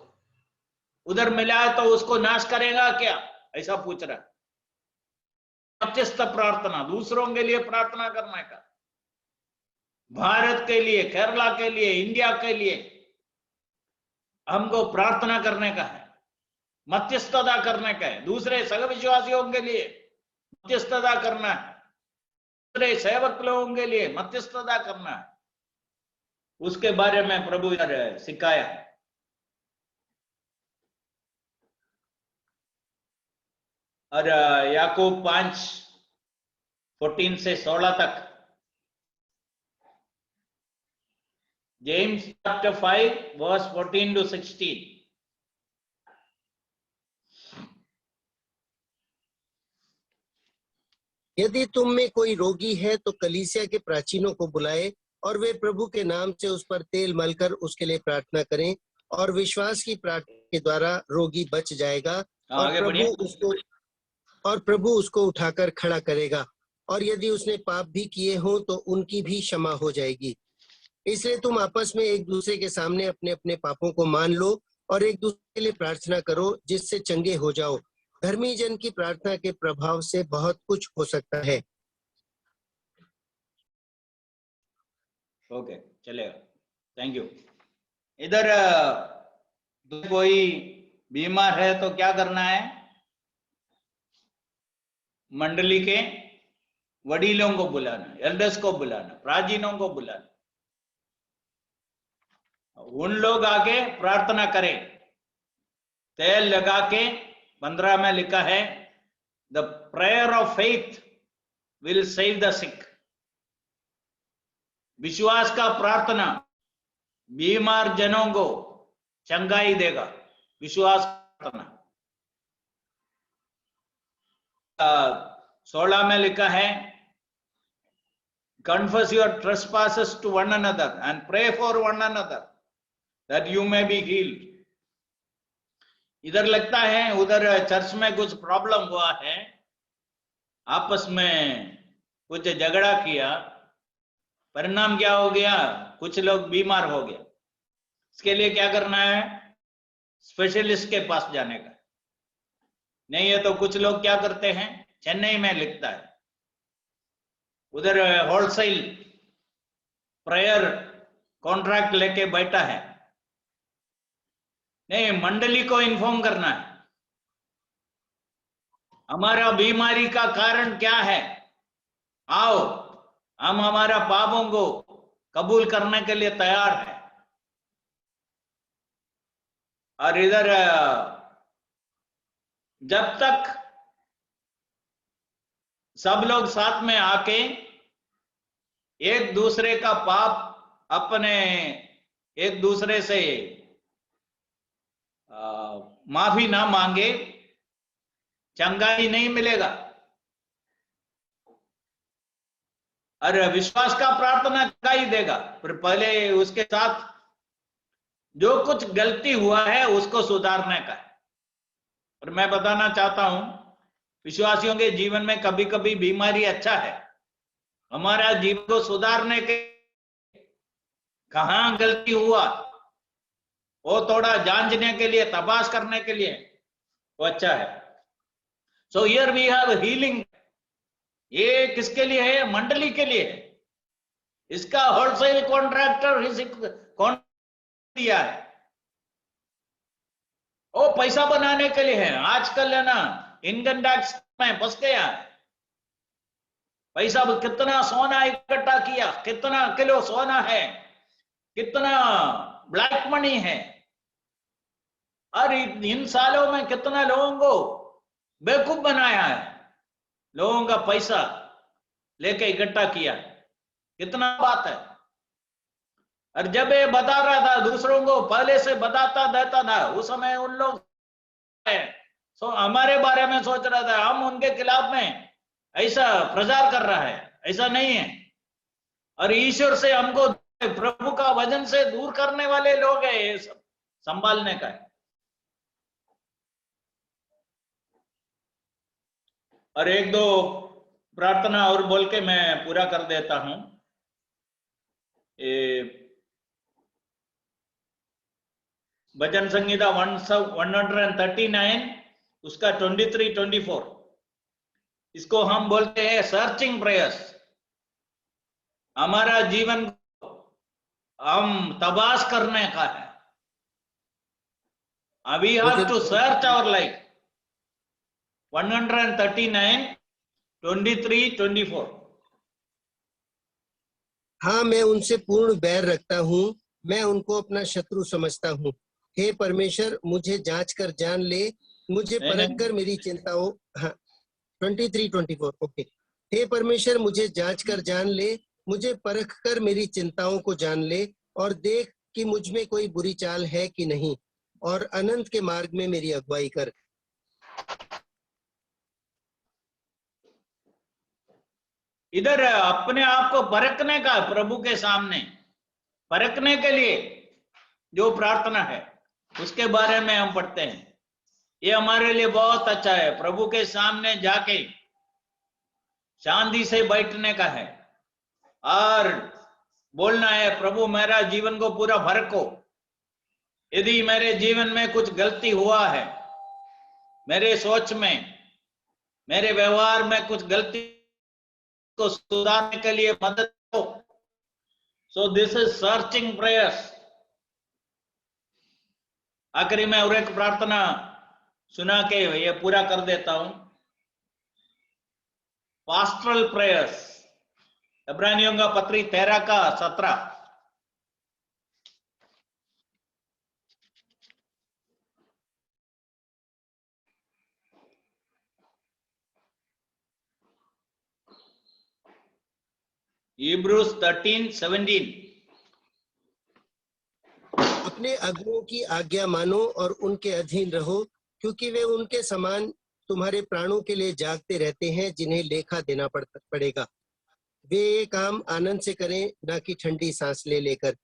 उधर मिला तो उसको नाश करेगा क्या, ऐसा पूछ रहा। मध्यस्थ प्रार्थना, दूसरों के लिए प्रार्थना करने का, भारत के लिए, केरला के लिए, इंडिया के लिए हमको प्रार्थना करने का है, मध्यस्थता करने का है। दूसरे सगविश्वासियों के लिए मध्यस्थता करना है, दूसरे सेवक लोगों के लिए मध्यस्थता करना है। उसके बारे में प्रभु ने सिखाया है। और याकूब 5:14 से 16 तक, जेम्स चैप्टर 5 verse 14 to 16। यदि तुम में कोई रोगी है तो कलीसिया के प्राचीनों को बुलाए और वे प्रभु के नाम से उस पर तेल मलकर उसके लिए प्रार्थना करें, और विश्वास की प्रार्थना के द्वारा रोगी बच जाएगा और प्रभु उसको उठाकर खड़ा करेगा। और यदि उसने पाप भी किए हों तो उनकी भी क्षमा हो जाएगी। इसलिए तुम आपस में एक दूसरे के सामने अपने अपने पापों को मान लो और एक दूसरे के लिए प्रार्थना करो जिससे चंगे हो जाओ। धर्मी जन की प्रार्थना के प्रभाव से बहुत कुछ हो सकता है। ओके, चलेगा, थैंक यू। इधर कोई बीमार है तो क्या करना है? मंडली के वडीलों को बुलाना, एल्डर्स को बुलाना, प्राचीनों को बुलाना, उन लोग आके प्रार्थना करें। तेल लगा के 15 में लिखा है the prayer of faith will save the sick. विश्वास का प्रार्थना बीमार जनों को चंगाई देगा। विश्वास प्रार्थना 16 में लिखा है confess your trespasses to one another and pray for one another that you may be healed। इधर लगता है उधर चर्च में कुछ प्रॉब्लम हुआ है, आपस में कुछ झगड़ा किया, परिणाम क्या हो गया? कुछ लोग बीमार हो गया। इसके लिए क्या करना है? स्पेशलिस्ट के पास जाने का। नहीं है तो कुछ लोग क्या करते हैं, चेन्नई में लिखता है उधर होलसेल प्रेयर कॉन्ट्रैक्ट लेके बैठा है। नहीं, मंडली को इन्फॉर्म करना है हमारा बीमारी का कारण क्या है, आओ हम हमारा पापों को कबूल करने के लिए तैयार है। और इधर जब तक सब लोग साथ में आके एक दूसरे का पाप अपने एक दूसरे से माफी ना मांगे, चंगाई नहीं मिलेगा। अरे विश्वास का प्रार्थना चंगाई देगा, पर पहले उसके साथ जो कुछ गलती हुआ है उसको सुधारने का है। और मैं बताना चाहता हूं, विश्वासियों के जीवन में कभी कभी बीमारी अच्छा है, हमारा जीवन को सुधारने के कहां गलती हुआ वो थोड़ा जांचने के लिए, तपास करने के लिए वो अच्छा है। So here we have healing. ये किसके लिए है? मंडली के लिए है। इसका होलसेल कॉन्ट्रैक्टर दिया है, वो पैसा बनाने के लिए है। आजकल है ना, इनकम टैक्स में फंस गया है। पैसा कितना सोना इकट्ठा किया, कितना किलो सोना है, कितना ब्लैक मनी है, और इन सालों में कितना लोगों को बेवकूफ बनाया है। लोगों का पैसा लेके इकट्ठा किया, कितना बात है। और जब ये बता रहा था दूसरों को, पहले से बताता देता था, उस समय उन लोग हमारे बारे में सोच रहा था हम उनके खिलाफ में ऐसा प्रचार कर रहा है। ऐसा नहीं है। और ईश्वर से हमको, प्रभु का वचन से दूर करने वाले लोग हैं, ये सब संभालने का है। और एक दो प्रार्थना और बोल के मैं पूरा कर देता हूं। भजन संगीता 139 उसका 23-24, इसको हम बोलते हैं सर्चिंग प्रेयर्स। हमारा जीवन को हम तबाश करने का है। We have to search our life. 139, 23-24। हाँ, मैं उनसे पूर्ण बैर रखता हूँ, मैं उनको अपना शत्रु समझता हूँ। हे परमेश्वर, मुझे जांच कर जान ले, मुझे परख कर मेरी चिंताओं, हाँ 23-24, ओके। हे परमेश्वर, मुझे जांच कर जान ले, मुझे परख कर मेरी चिंताओं को जान ले, और देख कि मुझ में कोई बुरी चाल है कि नहीं, और अनंत के मार्ग में मेरी अगुवाई कर। इधर अपने आप को परखने का, प्रभु के सामने परखने के लिए जो प्रार्थना है उसके बारे में हम पढ़ते हैं। ये हमारे लिए बहुत अच्छा है। प्रभु के सामने जाके शांति से बैठने का है और बोलना है, प्रभु मेरा जीवन को पूरा परखो। यदि मेरे जीवन में कुछ गलती हुआ है, मेरे सोच में, मेरे व्यवहार में कुछ गलती को सुधारने के लिए मदद दो। So this is searching prayers. आखिरी में और एक प्रार्थना सुना के ये पूरा कर देता हूं। पास्टरल प्रेयर्स, इब्रानियों का पत्री 13:17। Hebrews 13:17। अपने अगुओं की आज्ञा मानो और उनके अधीन रहो, क्योंकि वे उनके समान तुम्हारे प्राणों के लिए जागते रहते हैं, जिन्हें लेखा देना पड़ेगा। वे ये काम आनंद से करें, ना कि ठंडी सांस ले लेकर।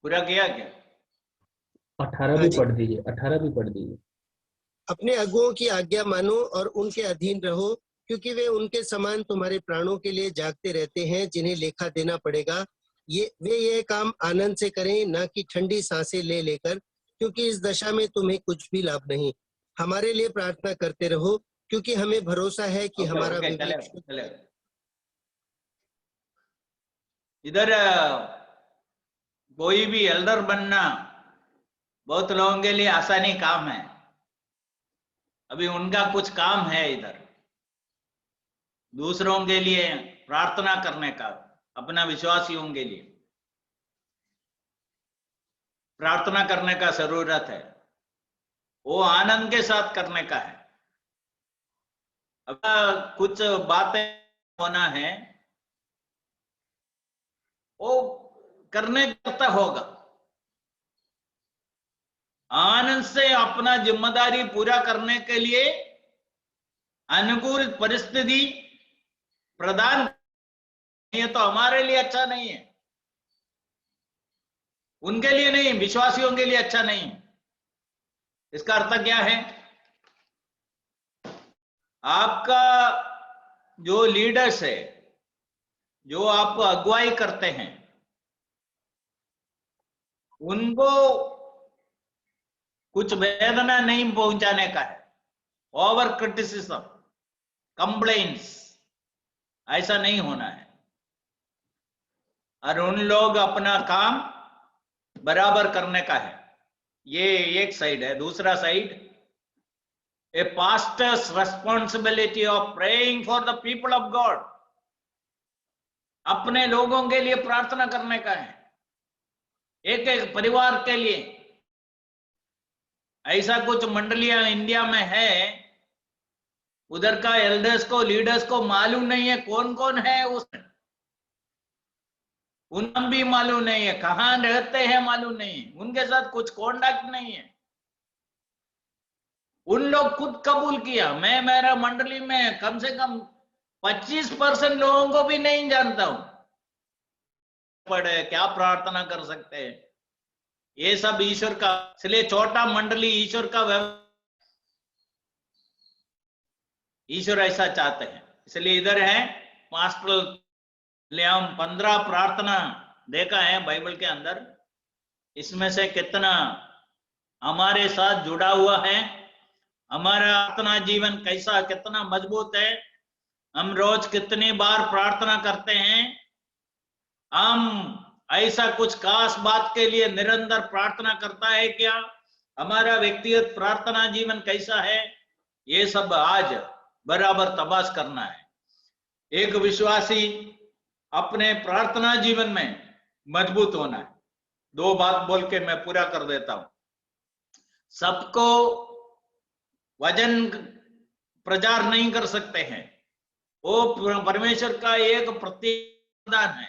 पूरा किया क्या? 18 भी पढ़ दीजिए, 18 भी पढ़ दीजिए। अपने अगुओं की आज्ञा मानो और उनके अधीन रहो, क्योंकि वे उनके समान तुम्हारे प्राणों के लिए जागते रहते हैं, जिन्हें लेखा देना पड़ेगा। वे ये काम आनंद से करें, ना कि ठंडी सांसें ले लेकर, क्योंकि इस दशा में तुम्हें कुछ भी लाभ नहीं। हमारे लिए प्रार्थना करते रहो, क्योंकि हमें भरोसा है कि हमारा विवेक। इधर कोई भी एल्डर बनना बहुत लोगों के लिए आसानी काम है। अभी उनका कुछ काम है इधर दूसरों के लिए प्रार्थना करने का, अपना विश्वासियों के लिए प्रार्थना करने का जरूरत है। वो आनंद के साथ करने का है। अब कुछ बातें होना है, वो करने करता होगा। आनंद से अपना जिम्मेदारी पूरा करने के लिए अनुकूल परिस्थिति प्रदान, ये तो हमारे लिए अच्छा नहीं है, उनके लिए नहीं, विश्वासियों के लिए अच्छा नहीं। इसका अर्थ क्या है? आपका जो लीडर्स है, जो आप अगुवाई करते हैं, उनको कुछ वेदना नहीं पहुंचाने का है, ओवर क्रिटिसिज्म, कंप्लेंट्स, ऐसा नहीं होना है। और उन लोग अपना काम बराबर करने का है। ये एक साइड है। दूसरा side, A pastors responsibility of praying for the people of God, अपने लोगों के लिए प्रार्थना करने का है, एक एक परिवार के लिए। ऐसा कुछ मंडलियां इंडिया में है, उधर का एल्डर्स को, लीडर्स को मालूम नहीं है कौन कौन है उसमें, उन्हें भी मालूम नहीं है, कहां रहते हैं मालूम नहीं है, उनके साथ कुछ कॉन्टैक्ट नहीं है। उन लोग खुद कबूल किया, मैं मेरा मंडली में कम से कम 25% लोगों को भी नहीं जानता हूं, पढ़े क्या प्रार्थना कर सकते हैं, ये सब ईश्वर का। इसलिए छोटा मंडली ईश्वर का ईश्वर ऐसा चाहते हैं। इसलिए इधर है पास्टरल, हम 15 प्रार्थना देखा है बाइबल के अंदर, इसमें से कितना हमारे साथ जुड़ा हुआ है, हमारा प्रार्थना जीवन कैसा, कितना मजबूत है, हम रोज कितनी बार प्रार्थना करते हैं, हम ऐसा कुछ खास बात के लिए निरंतर प्रार्थना करता है क्या, हमारा व्यक्तिगत प्रार्थना जीवन कैसा है, ये सब आज बराबर तलाश करना है। एक विश्वासी अपने प्रार्थना जीवन में मजबूत होना है। 2 बात बोल के मैं पूरा कर देता हूं। सबको वजन प्रचार नहीं कर सकते हैं, वो परमेश्वर का एक प्रतिदान है,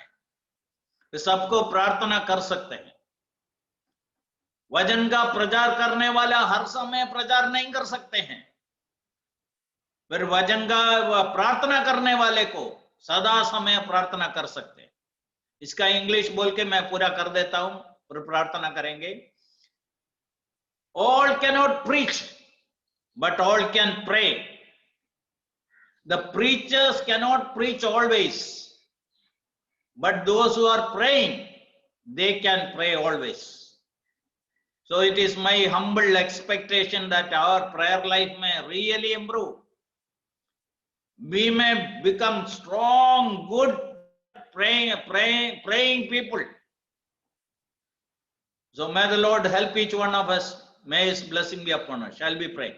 सबको प्रार्थना कर सकते हैं। वचन का प्रचार करने वाला हर समय प्रचार नहीं कर सकते हैं, फिर वचन का प्रार्थना करने वाले को सदा समय प्रार्थना कर सकते हैं। इसका इंग्लिश बोल के मैं पूरा कर देता हूं, फिर प्रार्थना करेंगे। All cannot preach, but all can pray. The preachers cannot preach always, but those who are praying, they can pray always. So it is my humble expectation that our prayer life may really improve. We may become strong, good, praying people. So may the Lord help each one of us. May His blessing be upon us. Shall we pray?